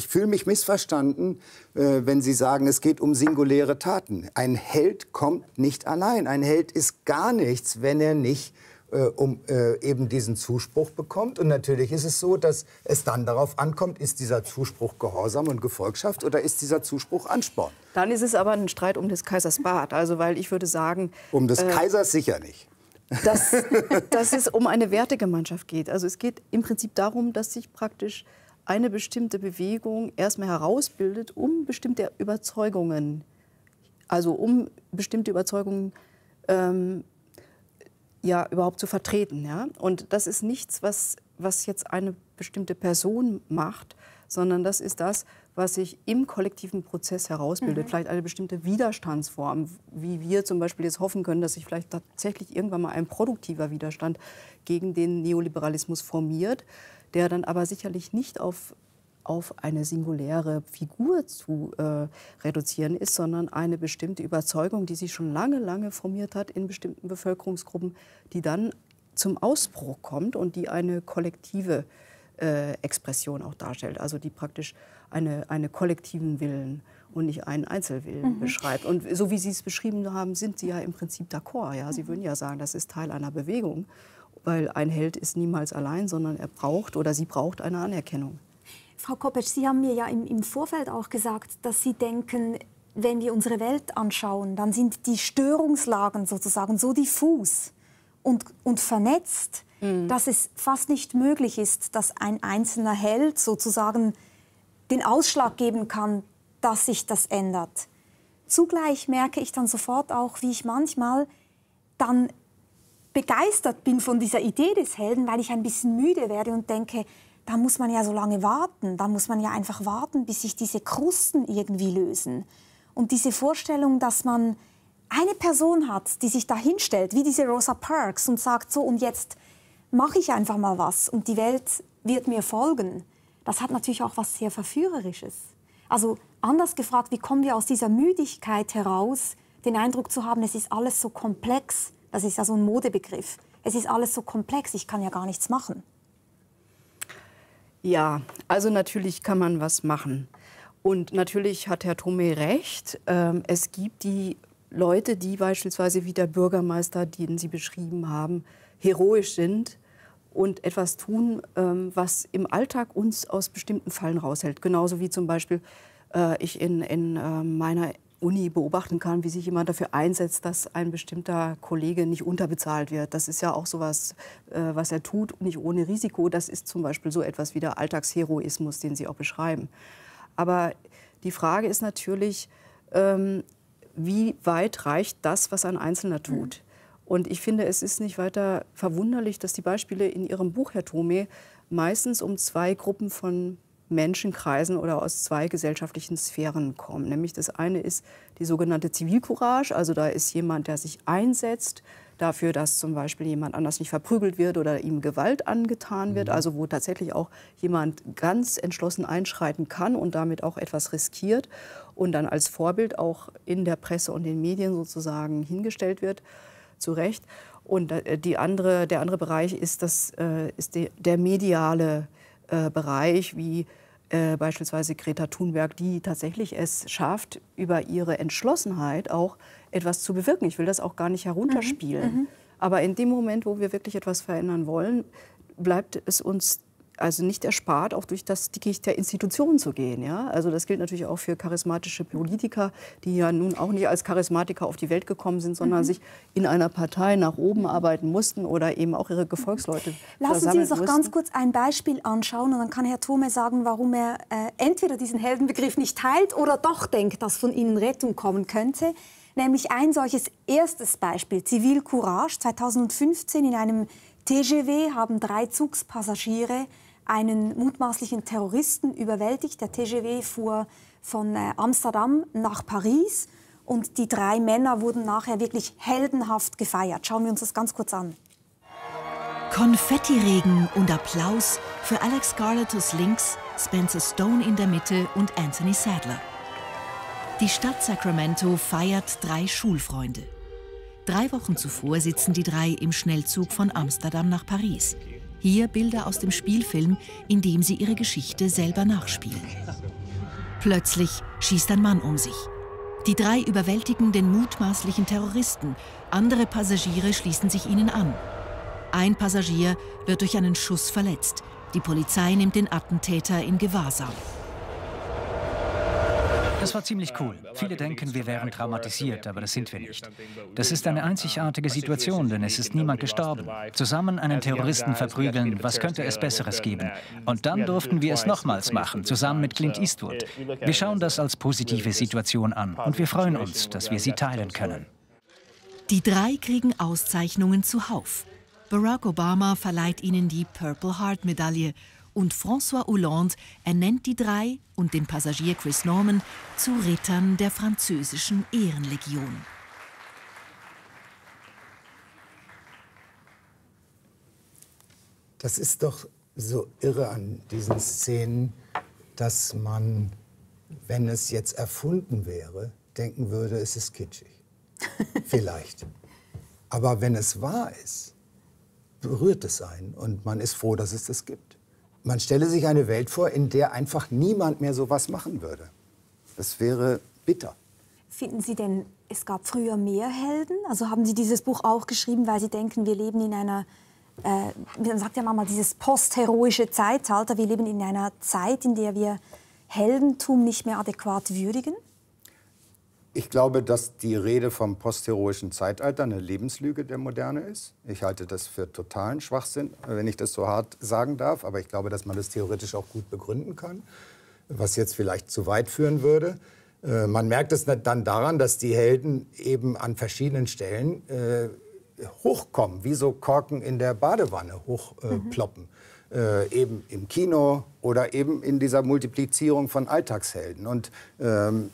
fühle mich missverstanden, wenn Sie sagen, es geht um singuläre Taten. Ein Held kommt nicht allein. Ein Held ist gar nichts, wenn er nicht eben diesen Zuspruch bekommt. Und natürlich ist es so, dass es dann darauf ankommt, ist dieser Zuspruch Gehorsam und Gefolgschaft oder ist dieser Zuspruch Ansporn? Dann ist es aber ein Streit um des Kaisers Bart. Also weil ich würde sagen... Um des Kaisers sicher nicht. Dass es um eine Wertegemeinschaft geht. Also es geht im Prinzip darum, dass sich praktisch eine bestimmte Bewegung erstmal herausbildet, um bestimmte Überzeugungen, überhaupt zu vertreten. Ja? Und das ist nichts, was jetzt eine bestimmte Person macht, sondern das ist das, was sich im kollektiven Prozess herausbildet. Vielleicht eine bestimmte Widerstandsform, wie wir zum Beispiel jetzt hoffen können, dass sich vielleicht tatsächlich irgendwann mal ein produktiver Widerstand gegen den Neoliberalismus formiert, der dann aber sicherlich nicht auf eine singuläre Figur zu reduzieren ist, sondern eine bestimmte Überzeugung, die sich schon lange, lange formiert hat in bestimmten Bevölkerungsgruppen, die dann zum Ausbruch kommt und die eine kollektive Expression auch darstellt, also die praktisch einen kollektiven Willen und nicht einen Einzelwillen beschreibt. Und so wie Sie es beschrieben haben, sind Sie ja im Prinzip d'accord. Ja? Sie würden ja sagen, das ist Teil einer Bewegung, weil ein Held ist niemals allein, sondern er braucht oder sie braucht eine Anerkennung. Frau Kopetsch, Sie haben mir ja im Vorfeld auch gesagt, dass Sie denken, wenn wir unsere Welt anschauen, dann sind die Störungslagen sozusagen so diffus und vernetzt, dass es fast nicht möglich ist, dass ein einzelner Held sozusagen den Ausschlag geben kann, dass sich das ändert. Zugleich merke ich dann sofort auch, wie ich manchmal dann begeistert bin von dieser Idee des Helden, weil ich ein bisschen müde werde und denke, da muss man ja so lange warten. Da muss man ja einfach warten, bis sich diese Krusten irgendwie lösen. Und diese Vorstellung, dass man eine Person hat, die sich da hinstellt, wie diese Rosa Parks, und sagt, so, und jetzt mache ich einfach mal was und die Welt wird mir folgen. Das hat natürlich auch was sehr Verführerisches. Also anders gefragt, wie kommen wir aus dieser Müdigkeit heraus, den Eindruck zu haben, es ist alles so komplex. Das ist ja so ein Modebegriff. Es ist alles so komplex, ich kann ja gar nichts machen. Ja, also natürlich kann man was machen. Und natürlich hat Herr Thome recht. Es gibt die Leute, die beispielsweise wie der Bürgermeister, den Sie beschrieben haben, heroisch sind und etwas tun, was im Alltag uns aus bestimmten Fallen raushält. Genauso wie zum Beispiel ich in meiner Uni beobachten kann, wie sich jemand dafür einsetzt, dass ein bestimmter Kollege nicht unterbezahlt wird. Das ist ja auch sowas, was er tut, nicht ohne Risiko. Das ist zum Beispiel so etwas wie der Alltagsheroismus, den Sie auch beschreiben. Aber die Frage ist natürlich, wie weit reicht das, was ein Einzelner tut? Und ich finde, es ist nicht weiter verwunderlich, dass die Beispiele in Ihrem Buch, Herr Thome, meistens um zwei Gruppen von Menschen kreisen oder aus zwei gesellschaftlichen Sphären kommen. Nämlich das eine ist die sogenannte Zivilcourage, also da ist jemand, der sich einsetzt dafür, dass zum Beispiel jemand anders nicht verprügelt wird oder ihm Gewalt angetan wird, also wo tatsächlich auch jemand ganz entschlossen einschreiten kann und damit auch etwas riskiert und dann als Vorbild auch in der Presse und den Medien sozusagen hingestellt wird, zu Recht. Und der andere Bereich ist, der mediale Bereich, wie beispielsweise Greta Thunberg, die tatsächlich es schafft, über ihre Entschlossenheit auch etwas zu bewirken. Ich will das auch gar nicht herunterspielen. Aber in dem Moment, wo wir wirklich etwas verändern wollen, bleibt es uns also nicht erspart, auch durch das Dickicht der Institutionen zu gehen. Ja? Also das gilt natürlich auch für charismatische Politiker, die ja nun auch nicht als Charismatiker auf die Welt gekommen sind, sondern sich in einer Partei nach oben arbeiten mussten oder eben auch ihre Gefolgsleute Lassen Sie uns doch ganz kurz ein Beispiel anschauen und dann kann Herr Thome sagen, warum er entweder diesen Heldenbegriff nicht teilt oder doch denkt, dass von Ihnen Rettung kommen könnte. Nämlich ein solches erstes Beispiel, Zivilcourage. 2015 in einem TGV haben 3 Zugspassagiere einen mutmaßlichen Terroristen überwältigt. Der TGV fuhr von Amsterdam nach Paris und die 3 Männer wurden nachher wirklich heldenhaft gefeiert. Schauen wir uns das ganz kurz an. Konfettiregen und Applaus für Alex Garletus links, Spencer Stone in der Mitte und Anthony Sadler. Die Stadt Sacramento feiert 3 Schulfreunde. 3 Wochen zuvor sitzen die 3 im Schnellzug von Amsterdam nach Paris. Hier Bilder aus dem Spielfilm, in dem sie ihre Geschichte selber nachspielen. Plötzlich schießt ein Mann um sich. Die 3 überwältigen den mutmaßlichen Terroristen. Andere Passagiere schließen sich ihnen an. Ein Passagier wird durch einen Schuss verletzt. Die Polizei nimmt den Attentäter in Gewahrsam. Das war ziemlich cool. Viele denken, wir wären traumatisiert, aber das sind wir nicht. Das ist eine einzigartige Situation, denn es ist niemand gestorben. Zusammen einen Terroristen verprügeln, was könnte es Besseres geben? Und dann durften wir es nochmals machen, zusammen mit Clint Eastwood. Wir schauen das als positive Situation an und wir freuen uns, dass wir sie teilen können. Die 3 kriegen Auszeichnungen zuhauf. Barack Obama verleiht ihnen die Purple Heart Medaille und François Hollande ernennt die 3 und den Passagier Chris Norman zu Rittern der französischen Ehrenlegion. Das ist doch so irre an diesen Szenen, dass man, wenn es jetzt erfunden wäre, denken würde, es ist kitschig. Vielleicht. Aber wenn es wahr ist, berührt es einen und man ist froh, dass es das gibt. Man stelle sich eine Welt vor, in der einfach niemand mehr so was machen würde. Das wäre bitter. Finden Sie denn, es gab früher mehr Helden? Also haben Sie dieses Buch auch geschrieben, weil Sie denken, wir leben in einer, man sagt ja manchmal dieses postheroische Zeitalter, wir leben in einer Zeit, in der wir Heldentum nicht mehr adäquat würdigen? Ich glaube, dass die Rede vom postheroischen Zeitalter eine Lebenslüge der Moderne ist. Ich halte das für totalen Schwachsinn, wenn ich das so hart sagen darf. Aber ich glaube, dass man das theoretisch auch gut begründen kann, was jetzt vielleicht zu weit führen würde. Man merkt es dann daran, dass die Helden eben an verschiedenen Stellen hochkommen, wie so Korken in der Badewanne hochploppen. Eben im Kino oder eben in dieser Multiplizierung von Alltagshelden. Und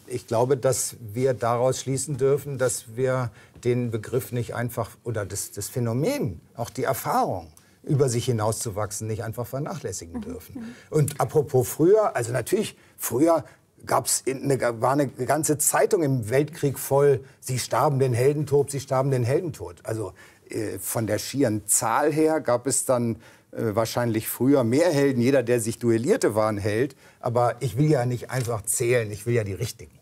ich glaube, dass wir daraus schließen dürfen, dass wir den Begriff nicht einfach, oder das Phänomen, auch die Erfahrung, über sich hinauszuwachsen, nicht einfach vernachlässigen dürfen. Und apropos früher, also natürlich, früher war eine ganze Zeitung im Weltkrieg voll, sie starben den Heldentod, sie starben den Heldentod. Also von der schieren Zahl her gab es dann wahrscheinlich früher mehr Helden. Jeder, der sich duellierte, war ein Held. Aber ich will ja nicht einfach zählen, ich will ja die Richtigen.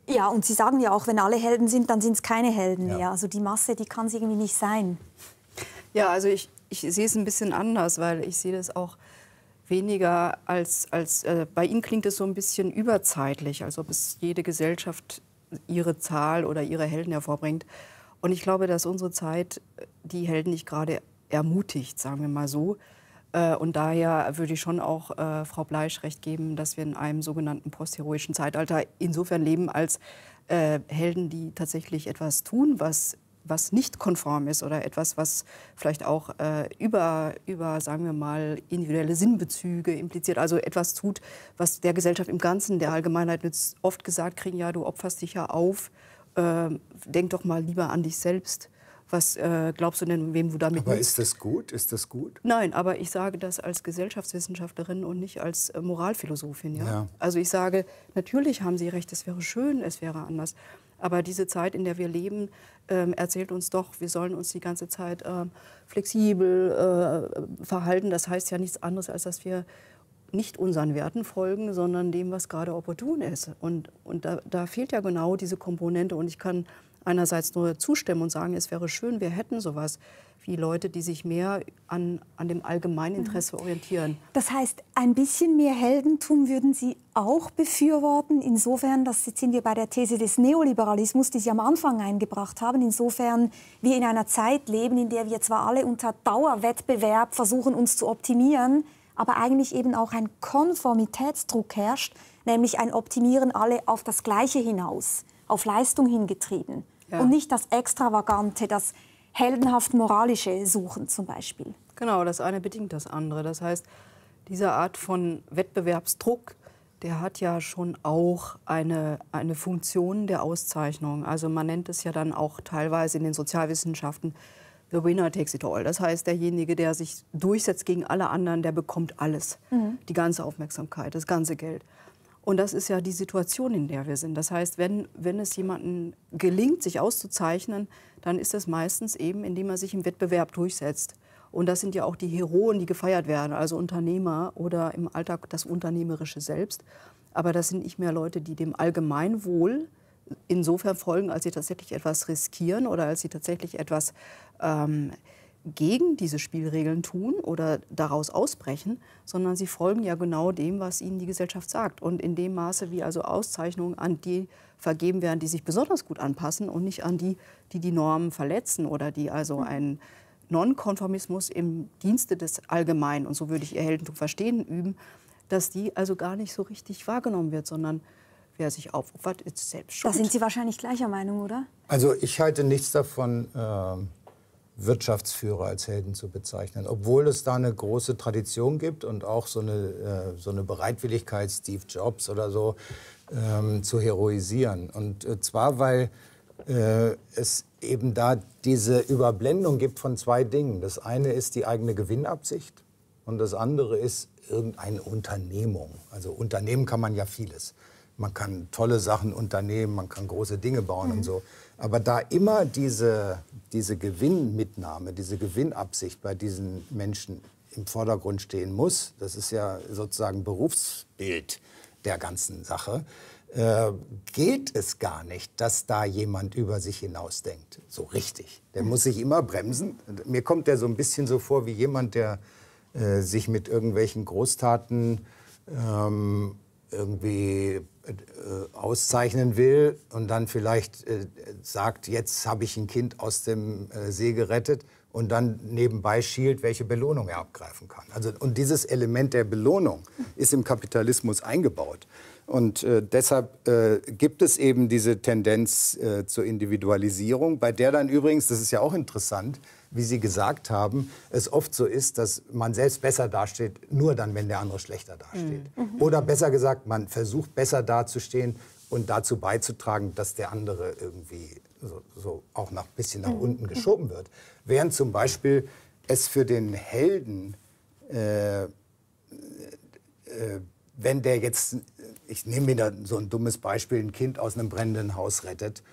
Ja, und Sie sagen ja auch, wenn alle Helden sind, dann sind es keine Helden mehr. Also die Masse, die kann es irgendwie nicht sein. Ja, also ich sehe es ein bisschen anders, weil ich sehe das auch weniger als bei Ihnen klingt es so ein bisschen überzeitlich, als ob es jede Gesellschaft ihre Zahl oder ihre Helden hervorbringt. Und ich glaube, dass unsere Zeit die Helden nicht gerade ermutigt, sagen wir mal so. Und daher würde ich schon auch Frau Bleisch recht geben, dass wir in einem sogenannten postheroischen Zeitalter insofern leben als Helden, die tatsächlich etwas tun, was nicht konform ist oder etwas, was vielleicht auch über, sagen wir mal, individuelle Sinnbezüge impliziert. Also etwas tut, was der Gesellschaft im Ganzen, der Allgemeinheit jetzt oft gesagt kriegen, ja, du opferst dich ja auf, denk doch mal lieber an dich selbst. Was glaubst du denn, wem du damit Aber ist das gut? Ist das gut? Nein, aber ich sage das als Gesellschaftswissenschaftlerin und nicht als Moralphilosophin. Ja? Ja. Also ich sage, natürlich haben Sie recht, es wäre schön, es wäre anders. Aber diese Zeit, in der wir leben, erzählt uns doch, wir sollen uns die ganze Zeit flexibel verhalten. Das heißt ja nichts anderes, als dass wir nicht unseren Werten folgen, sondern dem, was gerade opportun ist. Und da fehlt ja genau diese Komponente. Und ich kann einerseits nur zustimmen und sagen, es wäre schön, wir hätten sowas wie Leute, die sich mehr an dem Allgemeininteresse orientieren. Das heißt, ein bisschen mehr Heldentum würden Sie auch befürworten? Insofern, jetzt sind wir bei der These des Neoliberalismus, die Sie am Anfang eingebracht haben, insofern wir in einer Zeit leben, in der wir zwar alle unter Dauerwettbewerb versuchen, uns zu optimieren, aber eigentlich eben auch ein Konformitätsdruck herrscht, nämlich ein Optimieren alle auf das Gleiche hinaus, auf Leistung hingetrieben. Ja. Und nicht das Extravagante, das heldenhaft Moralische suchen zum Beispiel. Genau, das eine bedingt das andere. Das heißt, diese Art von Wettbewerbsdruck, der hat ja schon auch eine Funktion der Auszeichnung. Also man nennt es ja dann auch teilweise in den Sozialwissenschaften the winner takes it all. Das heißt, derjenige, der sich durchsetzt gegen alle anderen, der bekommt alles. Die ganze Aufmerksamkeit, das ganze Geld. Und das ist ja die Situation, in der wir sind. Das heißt, wenn es jemandem gelingt, sich auszuzeichnen, dann ist das meistens eben, indem er sich im Wettbewerb durchsetzt. Und das sind ja auch die Heroen, die gefeiert werden, also Unternehmer oder im Alltag das Unternehmerische selbst. Aber das sind nicht mehr Leute, die dem Allgemeinwohl insofern folgen, als sie tatsächlich etwas riskieren oder als sie tatsächlich etwas gegen diese Spielregeln tun oder daraus ausbrechen, sondern sie folgen ja genau dem, was ihnen die Gesellschaft sagt. Und in dem Maße, wie also Auszeichnungen an die vergeben werden, die sich besonders gut anpassen und nicht an die, die die Normen verletzen oder die also einen Nonkonformismus im Dienste des Allgemeinen, und so würde ich ihr Heldentum verstehen, üben, dass die also gar nicht so richtig wahrgenommen wird, sondern wer sich aufopfert, ist selbst schuld. Da sind Sie wahrscheinlich gleicher Meinung, oder? Also ich halte nichts davon, Wirtschaftsführer als Helden zu bezeichnen, obwohl es da eine große Tradition gibt und auch so eine Bereitwilligkeit, Steve Jobs oder so, zu heroisieren. Und zwar, weil es eben da diese Überblendung gibt von zwei Dingen. Das eine ist die eigene Gewinnabsicht und das andere ist irgendeine Unternehmung. Also unternehmen kann man ja vieles. Man kann tolle Sachen unternehmen, man kann große Dinge bauen und so. Aber da immer diese Gewinnmitnahme, diese Gewinnabsicht bei diesen Menschen im Vordergrund stehen muss, das ist ja sozusagen Berufsbild der ganzen Sache, geht es gar nicht, dass da jemand über sich hinausdenkt. So richtig. Der muss sich immer bremsen. Mir kommt der so ein bisschen so vor wie jemand, der sich mit irgendwelchen Großtaten irgendwie auszeichnen will und dann vielleicht sagt, jetzt habe ich ein Kind aus dem See gerettet und dann nebenbei schielt, welche Belohnung er abgreifen kann. Also, und dieses Element der Belohnung ist im Kapitalismus eingebaut. Und deshalb gibt es eben diese Tendenz zur Individualisierung, bei der dann übrigens, das ist ja auch interessant, wie Sie gesagt haben, es oft so ist, dass man selbst besser dasteht, nur dann, wenn der andere schlechter dasteht. Oder besser gesagt, man versucht besser dazustehen und dazu beizutragen, dass der andere irgendwie so auch ein bisschen nach unten geschoben wird. Während zum Beispiel es für den Helden, wenn der jetzt, ich nehme wieder so ein dummes Beispiel, ein Kind aus einem brennenden Haus rettet,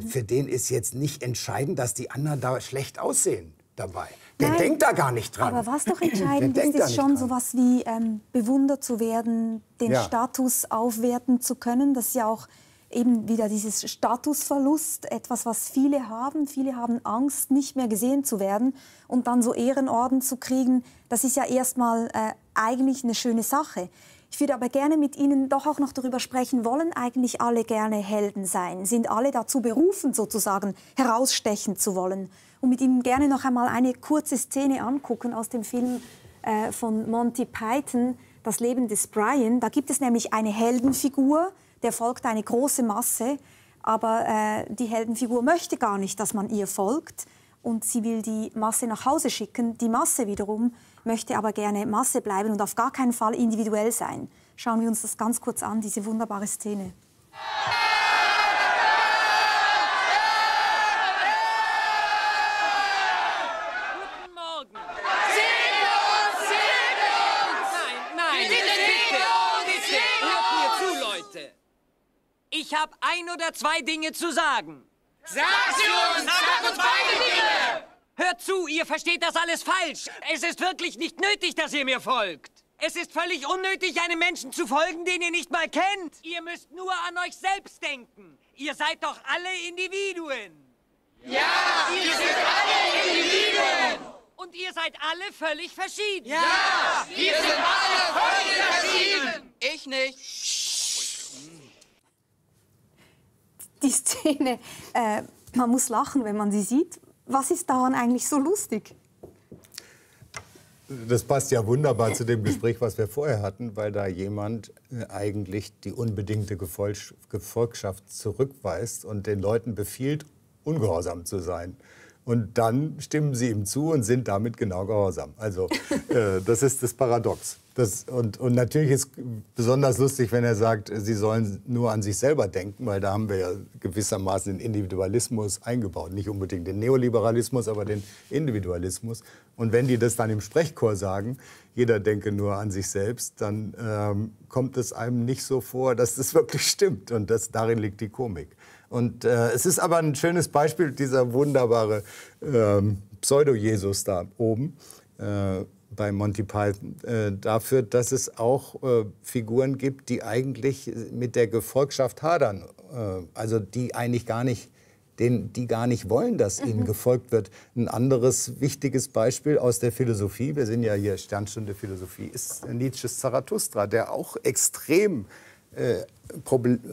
für den ist jetzt nicht entscheidend, dass die anderen da schlecht aussehen dabei. Der denkt da gar nicht dran. Aber was doch entscheidend ist schon sowas wie bewundert zu werden, den Status aufwerten zu können. Das ist ja auch eben wieder dieses Statusverlust, etwas, was viele haben. Viele haben Angst, nicht mehr gesehen zu werden und dann so Ehrenorden zu kriegen. Das ist ja erstmal eigentlich eine schöne Sache. Ich würde aber gerne mit Ihnen doch auch noch darüber sprechen, wollen eigentlich alle gerne Helden sein? Sind alle dazu berufen, sozusagen herausstechen zu wollen? Und mit Ihnen gerne noch einmal eine kurze Szene angucken aus dem Film von Monty Python, Das Leben des Brian. Da gibt es nämlich eine Heldenfigur, der folgt eine große Masse, aber die Heldenfigur möchte gar nicht, dass man ihr folgt und sie will die Masse nach Hause schicken. Die Masse wiederum möchte aber gerne Masse bleiben und auf gar keinen Fall individuell sein. Schauen wir uns das ganz kurz an, diese wunderbare Szene. Guten Morgen. Nein, bitte, hört mir zu, Leute. Ich habe ein oder zwei Dinge zu sagen. Sag uns beide Dinge! Hört zu, ihr versteht das alles falsch. Es ist wirklich nicht nötig, dass ihr mir folgt. Es ist völlig unnötig, einem Menschen zu folgen, den ihr nicht mal kennt. Ihr müsst nur an euch selbst denken. Ihr seid doch alle Individuen. Ja, wir sind alle Individuen! Und ihr seid alle völlig verschieden. Ja, wir sind alle völlig verschieden! Ich nicht. Die Szene, man muss lachen, wenn man sie sieht. Was ist daran eigentlich so lustig? Das passt ja wunderbar zu dem Gespräch, was wir vorher hatten, weil da jemand eigentlich die unbedingte Gefolgschaft zurückweist und den Leuten befiehlt, ungehorsam zu sein. Und dann stimmen sie ihm zu und sind damit genau gehorsam. Also das ist das Paradox. Und natürlich ist besonders lustig, wenn er sagt, sie sollen nur an sich selber denken, weil da haben wir ja gewissermaßen den Individualismus eingebaut. Nicht unbedingt den Neoliberalismus, aber den Individualismus. Und wenn die das dann im Sprechchor sagen, jeder denke nur an sich selbst, dann kommt es einem nicht so vor, dass das wirklich stimmt. Und darin liegt die Komik. Und es ist aber ein schönes Beispiel, dieser wunderbare Pseudo-Jesus da oben bei Monty Python, dafür, dass es auch Figuren gibt, die eigentlich mit der Gefolgschaft hadern. Also die eigentlich gar nicht, die gar nicht wollen, dass ihnen gefolgt wird. Ein anderes wichtiges Beispiel aus der Philosophie, wir sind ja hier Sternstunde Philosophie, ist Nietzsches Zarathustra, der auch extrem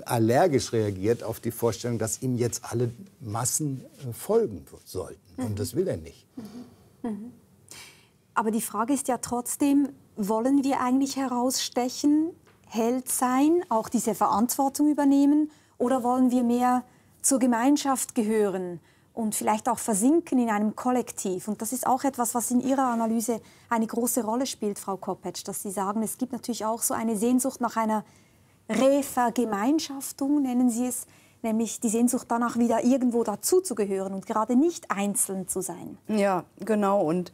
allergisch reagiert auf die Vorstellung, dass ihm jetzt alle Massen folgen sollten. Und das will er nicht. Aber die Frage ist ja trotzdem, wollen wir eigentlich herausstechen, Held sein, auch diese Verantwortung übernehmen? Oder wollen wir mehr zur Gemeinschaft gehören und vielleicht auch versinken in einem Kollektiv? Und das ist auch etwas, was in Ihrer Analyse eine große Rolle spielt, Frau Kopetsch, dass Sie sagen, es gibt natürlich auch so eine Sehnsucht nach einer Revergemeinschaftung, nennen Sie es, nämlich die Sehnsucht danach, wieder irgendwo dazuzugehören und gerade nicht einzeln zu sein. Ja, genau. Und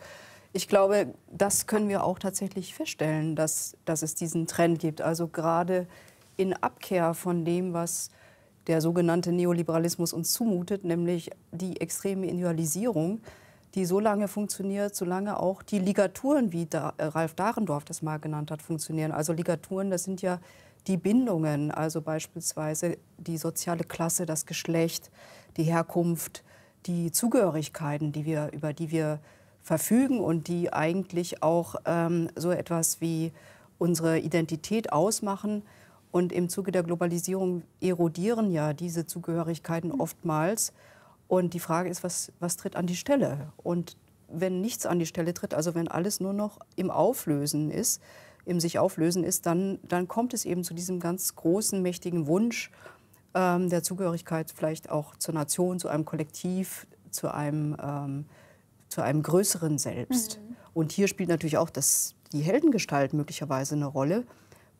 ich glaube, das können wir auch tatsächlich feststellen, dass es diesen Trend gibt. Also gerade in Abkehr von dem, was der sogenannte Neoliberalismus uns zumutet, nämlich die extreme Individualisierung, die so lange funktioniert, solange auch die Ligaturen, wie Ralf Dahrendorf das mal genannt hat, funktionieren. Also Ligaturen, das sind ja die Bindungen, also beispielsweise die soziale Klasse, das Geschlecht, die Herkunft, die Zugehörigkeiten, über die wir verfügen und die eigentlich auch so etwas wie unsere Identität ausmachen. Und im Zuge der Globalisierung erodieren ja diese Zugehörigkeiten oftmals. Und die Frage ist, was tritt an die Stelle? Und wenn nichts an die Stelle tritt, also wenn alles nur noch im sich auflösen ist, dann kommt es eben zu diesem ganz großen, mächtigen Wunsch der Zugehörigkeit vielleicht auch zur Nation, zu einem Kollektiv, zu einem größeren Selbst. Und hier spielt natürlich auch die Heldengestalt möglicherweise eine Rolle,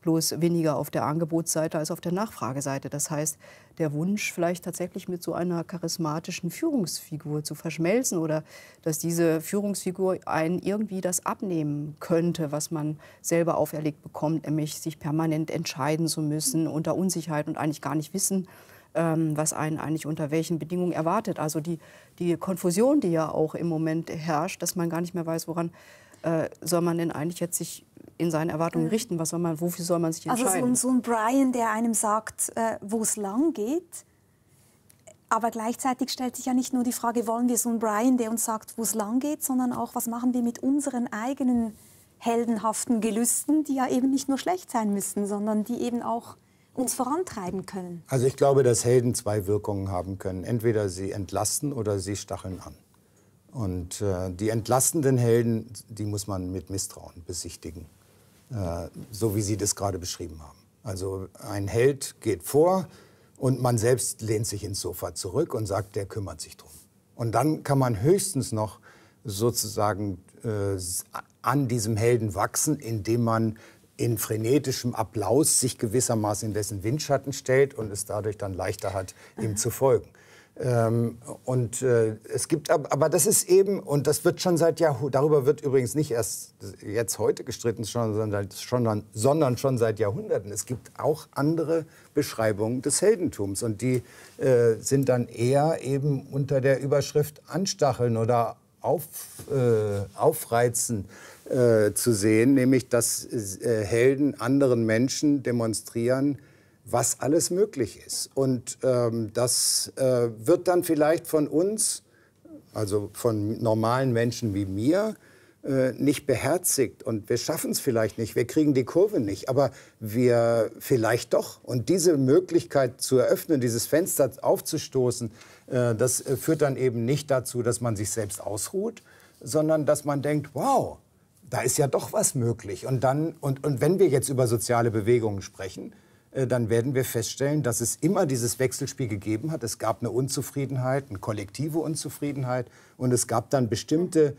bloß weniger auf der Angebotsseite als auf der Nachfrageseite. Das heißt, der Wunsch vielleicht tatsächlich mit so einer charismatischen Führungsfigur zu verschmelzen oder dass diese Führungsfigur einen irgendwie das abnehmen könnte, was man selber auferlegt bekommt, nämlich sich permanent entscheiden zu müssen unter Unsicherheit und eigentlich gar nicht wissen, was einen eigentlich unter welchen Bedingungen erwartet. Also die Konfusion, die ja auch im Moment herrscht, dass man gar nicht mehr weiß, woran soll man denn eigentlich jetzt sich in seinen Erwartungen richten. Wofür soll man sich entscheiden? Also so ein Brian, der einem sagt, wo es lang geht. Aber gleichzeitig stellt sich ja nicht nur die Frage, wollen wir so einen Brian, der uns sagt, wo es lang geht, sondern auch, was machen wir mit unseren eigenen heldenhaften Gelüsten, die ja eben nicht nur schlecht sein müssen, sondern die eben auch uns vorantreiben können. Also ich glaube, dass Helden zwei Wirkungen haben können. Entweder sie entlasten oder sie stacheln an. Und die entlastenden Helden, die muss man mit Misstrauen besichtigen, so wie Sie das gerade beschrieben haben. Also ein Held geht vor und man selbst lehnt sich ins Sofa zurück und sagt, der kümmert sich drum. Und dann kann man höchstens noch sozusagen an diesem Helden wachsen, indem man in frenetischem Applaus sich gewissermaßen in dessen Windschatten stellt und es dadurch dann leichter hat, ihm zu folgen. Es gibt, aber das ist eben, und das wird schon seit Jahrhunderten, darüber wird übrigens nicht erst jetzt heute gestritten, sondern schon seit Jahrhunderten. Es gibt auch andere Beschreibungen des Heldentums und die sind dann eher eben unter der Überschrift anstacheln oder aufreizen zu sehen, nämlich dass Helden anderen Menschen demonstrieren, was alles möglich ist. Und das wird dann vielleicht von uns, also von normalen Menschen wie mir, nicht beherzigt. Und wir schaffen es vielleicht nicht, wir kriegen die Kurve nicht, aber wir vielleicht doch. Und diese Möglichkeit zu eröffnen, dieses Fenster aufzustoßen, das führt dann eben nicht dazu, dass man sich selbst ausruht, sondern dass man denkt, wow, da ist ja doch was möglich. Und wenn wir jetzt über soziale Bewegungen sprechen, dann werden wir feststellen, dass es immer dieses Wechselspiel gegeben hat. Es gab eine Unzufriedenheit, eine kollektive Unzufriedenheit. Und es gab dann bestimmte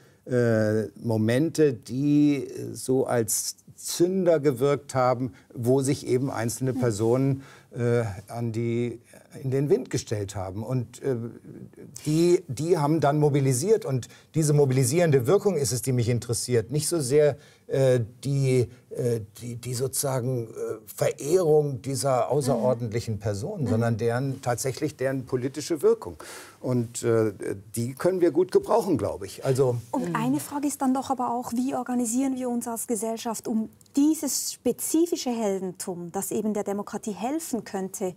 Momente, die so als Zünder gewirkt haben, wo sich eben einzelne Personen in den Wind gestellt haben. Und die haben dann mobilisiert. Und diese mobilisierende Wirkung ist es, die mich interessiert. Nicht so sehr die sozusagen Verehrung dieser außerordentlichen Personen, sondern tatsächlich deren politische Wirkung. Und die können wir gut gebrauchen, glaube ich. Also, und eine Frage ist dann doch aber auch, wie organisieren wir uns als Gesellschaft, um dieses spezifische Heldentum, das eben der Demokratie helfen könnte,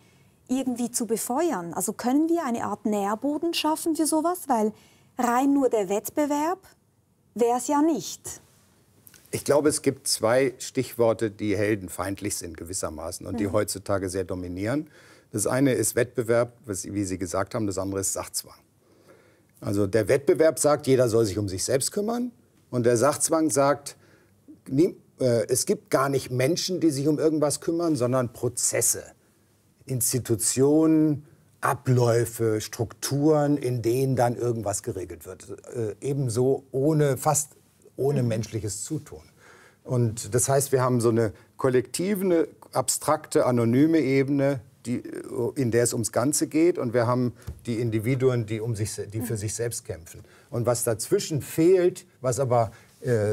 irgendwie zu befeuern? Also können wir eine Art Nährboden schaffen für sowas? Weil rein nur der Wettbewerb wäre es ja nicht. Ich glaube, es gibt zwei Stichworte, die heldenfeindlich sind gewissermaßen und die heutzutage sehr dominieren. Das eine ist Wettbewerb, wie Sie gesagt haben, das andere ist Sachzwang. Also der Wettbewerb sagt, jeder soll sich um sich selbst kümmern und der Sachzwang sagt, es gibt gar nicht Menschen, die sich um irgendwas kümmern, sondern Prozesse, Institutionen, Abläufe, Strukturen, in denen dann irgendwas geregelt wird. Ebenso fast ohne menschliches Zutun. Und das heißt, wir haben so eine kollektive, eine abstrakte, anonyme Ebene, in der es ums Ganze geht. Und wir haben die Individuen, die für sich selbst kämpfen. Und was dazwischen fehlt, was aber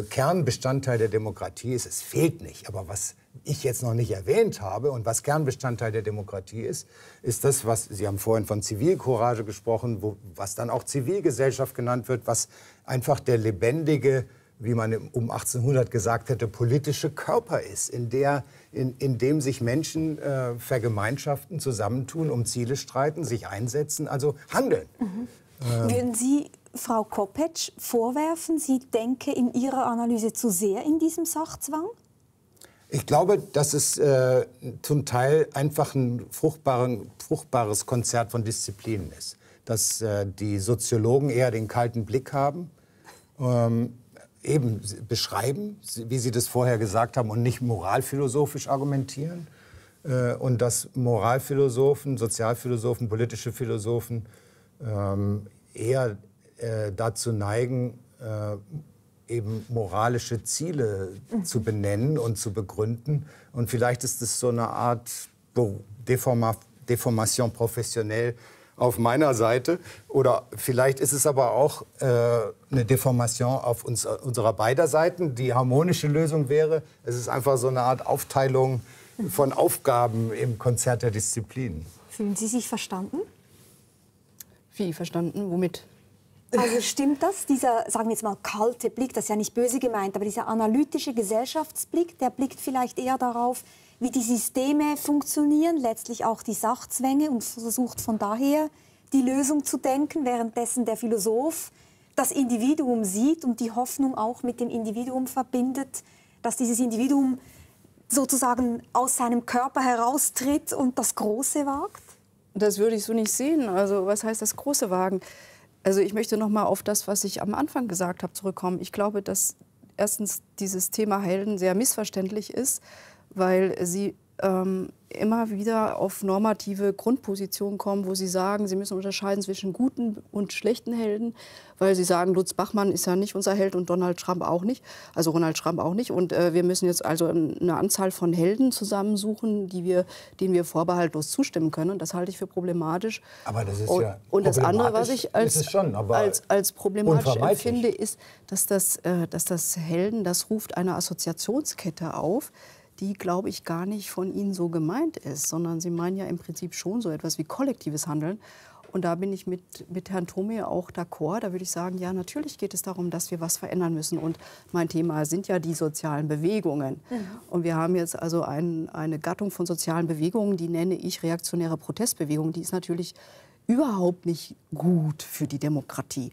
Kernbestandteil der Demokratie ist, es fehlt nicht, aber was ich jetzt noch nicht erwähnt habe und was Kernbestandteil der Demokratie ist das, was Sie haben vorhin von Zivilcourage gesprochen, was dann auch Zivilgesellschaft genannt wird, was einfach der lebendige, wie man um 1800 gesagt hätte, politische Körper ist, in dem sich Menschen vergemeinschaften, zusammentun, um Ziele streiten, sich einsetzen, also handeln. Würden Sie Frau Kopetsch vorwerfen, sie denke in ihrer Analyse zu sehr in diesem Sachzwang? Ich glaube, dass es zum Teil einfach ein fruchtbares Konzert von Disziplinen ist. Dass die Soziologen eher den kalten Blick haben, eben beschreiben, wie Sie das vorher gesagt haben, und nicht moralphilosophisch argumentieren. Und dass Moralphilosophen, Sozialphilosophen, politische Philosophen eher dazu neigen, eben moralische Ziele zu benennen und zu begründen. Und vielleicht ist es so eine Art Deformation professionell auf meiner Seite. Oder vielleicht ist es aber auch eine Deformation auf unserer beider Seiten. Die harmonische Lösung wäre, es ist einfach so eine Art Aufteilung von Aufgaben im Konzert der Disziplinen. Fühlen Sie sich verstanden? Wie verstanden? Womit? Also stimmt das, dieser, sagen wir jetzt mal, kalte Blick, das ist ja nicht böse gemeint, aber dieser analytische Gesellschaftsblick, der blickt vielleicht eher darauf, wie die Systeme funktionieren, letztlich auch die Sachzwänge und versucht von daher die Lösung zu denken, währenddessen der Philosoph das Individuum sieht und die Hoffnung auch mit dem Individuum verbindet, dass dieses Individuum sozusagen aus seinem Körper heraustritt und das Große wagt? Das würde ich so nicht sehen. Also was heißt das Große wagen? Also ich möchte noch mal auf das, was ich am Anfang gesagt habe, zurückkommen. Ich glaube, dass erstens dieses Thema Helden sehr missverständlich ist, weil sie immer wieder auf normative Grundpositionen kommen, wo sie sagen, sie müssen unterscheiden zwischen guten und schlechten Helden, weil sie sagen, Lutz Bachmann ist ja nicht unser Held und Donald Trump auch nicht, also Ronald Trump auch nicht. Und wir müssen jetzt also eine Anzahl von Helden zusammensuchen, denen wir vorbehaltlos zustimmen können. Und das halte ich für problematisch. Aber das ist ja und das andere, was ich als problematisch empfinde, ist, dass das Helden, das ruft eine Assoziationskette auf, die, glaube ich, gar nicht von Ihnen so gemeint ist, sondern Sie meinen ja im Prinzip schon so etwas wie kollektives Handeln. Und da bin ich mit Herrn Thome auch d'accord. Da würde ich sagen, ja, natürlich geht es darum, dass wir was verändern müssen. Und mein Thema sind ja die sozialen Bewegungen. Und wir haben jetzt also eine Gattung von sozialen Bewegungen, die nenne ich reaktionäre Protestbewegungen. Die ist natürlich überhaupt nicht gut für die Demokratie.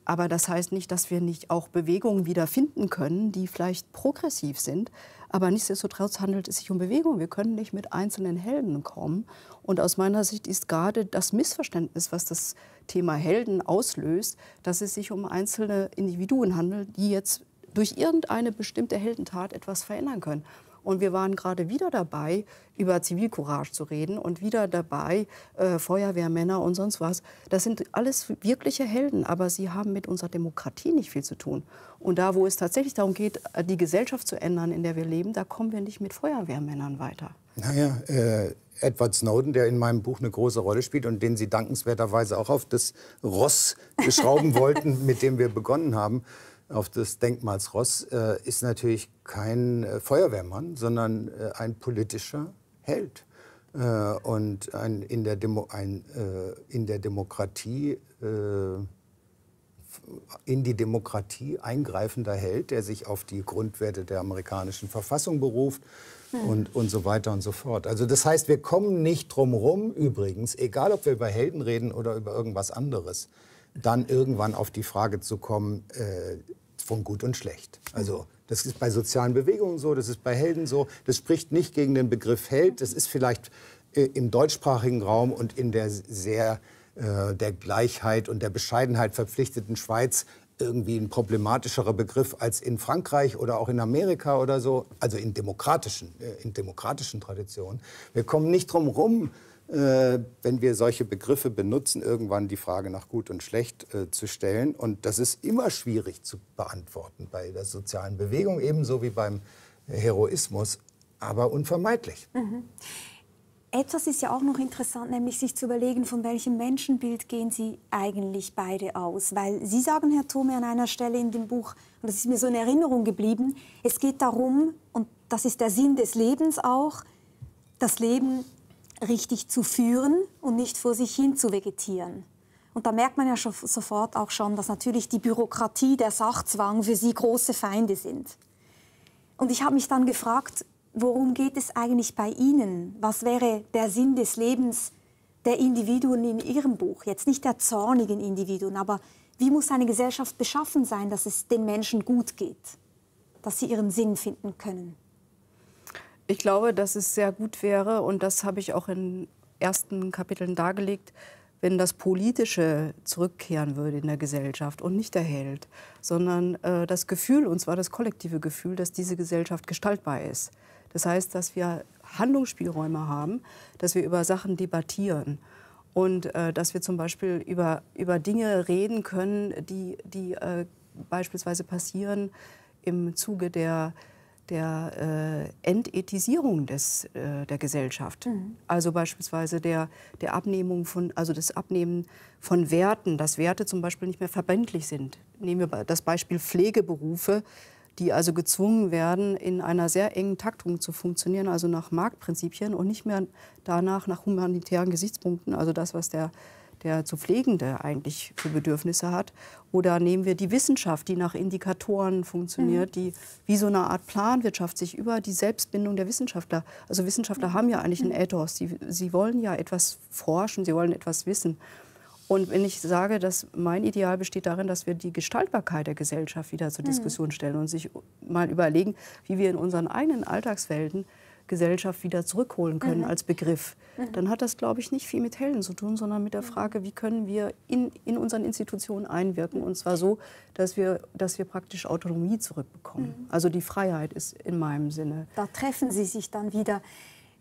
Aber das heißt nicht, dass wir nicht auch Bewegungen wiederfinden können, die vielleicht progressiv sind. Aber nichtsdestotrotz handelt es sich um Bewegung. Wir können nicht mit einzelnen Helden kommen. Und aus meiner Sicht ist gerade das Missverständnis, was das Thema Helden auslöst, dass es sich um einzelne Individuen handelt, die jetzt durch irgendeine bestimmte Heldentat etwas verändern können. Und wir waren gerade wieder dabei, über Zivilcourage zu reden und wieder dabei, Feuerwehrmänner und sonst was. Das sind alles wirkliche Helden, aber sie haben mit unserer Demokratie nicht viel zu tun. Und da, wo es tatsächlich darum geht, die Gesellschaft zu ändern, in der wir leben, da kommen wir nicht mit Feuerwehrmännern weiter. Naja, Edward Snowden, der in meinem Buch eine große Rolle spielt und den Sie dankenswerterweise auch auf das Ross geschrauben wollten, mit dem wir begonnen haben, auf des Denkmals Ross, ist natürlich kein Feuerwehrmann, sondern ein politischer Held. Und in der Demokratie, in die Demokratie eingreifender Held, der sich auf die Grundwerte der amerikanischen Verfassung beruft und so weiter und so fort. Also das heißt, wir kommen nicht drum rum, übrigens, egal ob wir über Helden reden oder über irgendwas anderes, dann irgendwann auf die Frage zu kommen, von gut und schlecht. Also das ist bei sozialen Bewegungen so, das ist bei Helden so. Das spricht nicht gegen den Begriff Held. Das ist vielleicht im deutschsprachigen Raum und in der der Gleichheit und der Bescheidenheit verpflichteten Schweiz irgendwie ein problematischerer Begriff als in Frankreich oder auch in Amerika oder so. Also in demokratischen Traditionen. Wir kommen nicht drum rum, wenn wir solche Begriffe benutzen, irgendwann die Frage nach gut und schlecht zu stellen. Und das ist immer schwierig zu beantworten bei der sozialen Bewegung, ebenso wie beim Heroismus, aber unvermeidlich. Etwas ist ja auch noch interessant, nämlich sich zu überlegen, von welchem Menschenbild gehen Sie eigentlich beide aus. Weil Sie sagen, Herr Thome, an einer Stelle in dem Buch, und das ist mir so in Erinnerung geblieben, es geht darum, und das ist der Sinn des Lebens auch, das Leben richtig zu führen und nicht vor sich hin zu vegetieren. Und da merkt man ja schon sofort auch schon, dass natürlich die Bürokratie, der Sachzwang für Sie große Feinde sind. Und ich habe mich dann gefragt, worum geht es eigentlich bei Ihnen? Was wäre der Sinn des Lebens der Individuen in Ihrem Buch? Jetzt nicht der zornigen Individuen, aber wie muss eine Gesellschaft beschaffen sein, dass es den Menschen gut geht, dass sie ihren Sinn finden können? Ich glaube, dass es sehr gut wäre, und das habe ich auch in ersten Kapiteln dargelegt, wenn das Politische zurückkehren würde in der Gesellschaft und nicht der Held, sondern das Gefühl, und zwar das kollektive Gefühl, dass diese Gesellschaft gestaltbar ist. Das heißt, dass wir Handlungsspielräume haben, dass wir über Sachen debattieren und dass wir zum Beispiel über Dinge reden können, die beispielsweise passieren im Zuge der Entethysierung der Gesellschaft. Also beispielsweise das Abnehmen von Werten, dass Werte zum Beispiel nicht mehr verbindlich sind. Nehmen wir das Beispiel Pflegeberufe. die also gezwungen werden, in einer sehr engen Taktung zu funktionieren, also nach Marktprinzipien und nicht mehr danach nach humanitären Gesichtspunkten, also das, was der zu Pflegende eigentlich für Bedürfnisse hat. Oder nehmen wir die Wissenschaft, die nach Indikatoren funktioniert, die wie so eine Art Planwirtschaft sich über die Selbstbindung der Wissenschaftler, also Wissenschaftler haben ja eigentlich einen Ethos, sie wollen ja etwas forschen, sie wollen etwas wissen. Und wenn ich sage, dass mein Ideal besteht darin, dass wir die Gestaltbarkeit der Gesellschaft wieder zur Diskussion stellen und sich mal überlegen, wie wir in unseren eigenen Alltagswelten Gesellschaft wieder zurückholen können als Begriff, dann hat das, glaube ich, nicht viel mit Helden zu tun, sondern mit der Frage, wie können wir in unseren Institutionen einwirken, und zwar so, dass wir praktisch Autonomie zurückbekommen. Also die Freiheit ist in meinem Sinne. Da treffen Sie sich dann wieder.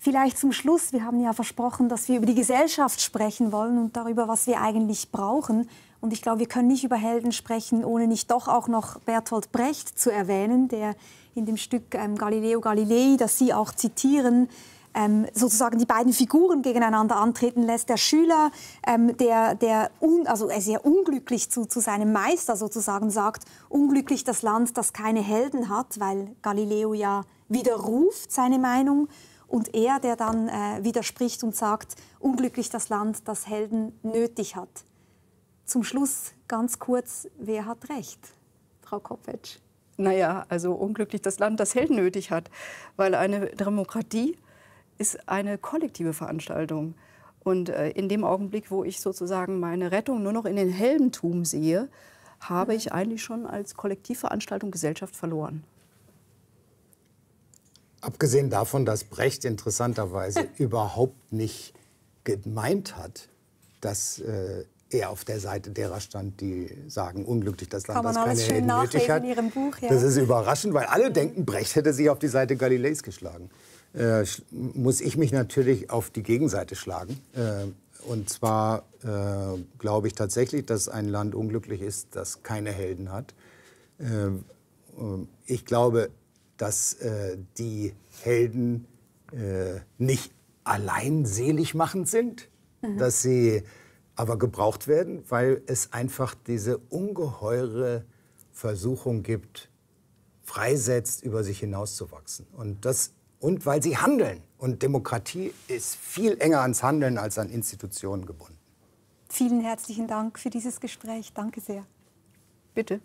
Vielleicht zum Schluss, wir haben ja versprochen, dass wir über die Gesellschaft sprechen wollen und darüber, was wir eigentlich brauchen. Und ich glaube, wir können nicht über Helden sprechen, ohne nicht doch auch noch Bertolt Brecht zu erwähnen, der in dem Stück Galileo Galilei, das Sie auch zitieren, sozusagen die beiden Figuren gegeneinander antreten lässt. Der Schüler, der sehr unglücklich zu seinem Meister sozusagen sagt, unglücklich das Land, das keine Helden hat, weil Galileo ja widerruft seine Meinung. Und er, der dann widerspricht und sagt, unglücklich das Land, das Helden nötig hat. Zum Schluss ganz kurz, wer hat recht, Frau Kopfetsch? Naja, also unglücklich das Land, das Helden nötig hat. Weil eine Demokratie ist eine kollektive Veranstaltung. Und in dem Augenblick, wo ich sozusagen meine Rettung nur noch in den Heldentum sehe, habe ich eigentlich schon als Kollektivveranstaltung Gesellschaft verloren. Abgesehen davon, dass Brecht interessanterweise überhaupt nicht gemeint hat, dass er auf der Seite derer stand, die sagen, unglücklich das Land, das keine Helden nötig hat. In Ihrem Buch, ja. Das ist überraschend, weil alle denken, Brecht hätte sich auf die Seite Galileis geschlagen. Muss ich mich natürlich auf die Gegenseite schlagen. Und zwar glaube ich tatsächlich, dass ein Land unglücklich ist, das keine Helden hat. Ich glaube, dass die Helden nicht allein seligmachend sind, dass sie aber gebraucht werden, weil es einfach diese ungeheure Versuchung gibt, freisetzt, über sich hinauszuwachsen. Und weil sie handeln. Und Demokratie ist viel enger ans Handeln als an Institutionen gebunden. Vielen herzlichen Dank für dieses Gespräch. Danke sehr. Bitte.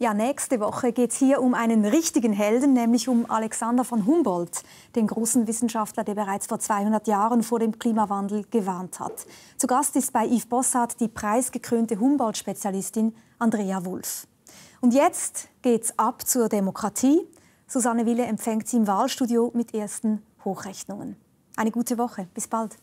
Ja, nächste Woche geht es hier um einen richtigen Helden, nämlich um Alexander von Humboldt, den großen Wissenschaftler, der bereits vor 200 Jahren vor dem Klimawandel gewarnt hat. Zu Gast ist bei Yves Bossart die preisgekrönte Humboldt-Spezialistin Andrea Wulff. Und jetzt geht's ab zur Demokratie. Susanne Wille empfängt Sie im Wahlstudio mit ersten Hochrechnungen. Eine gute Woche. Bis bald.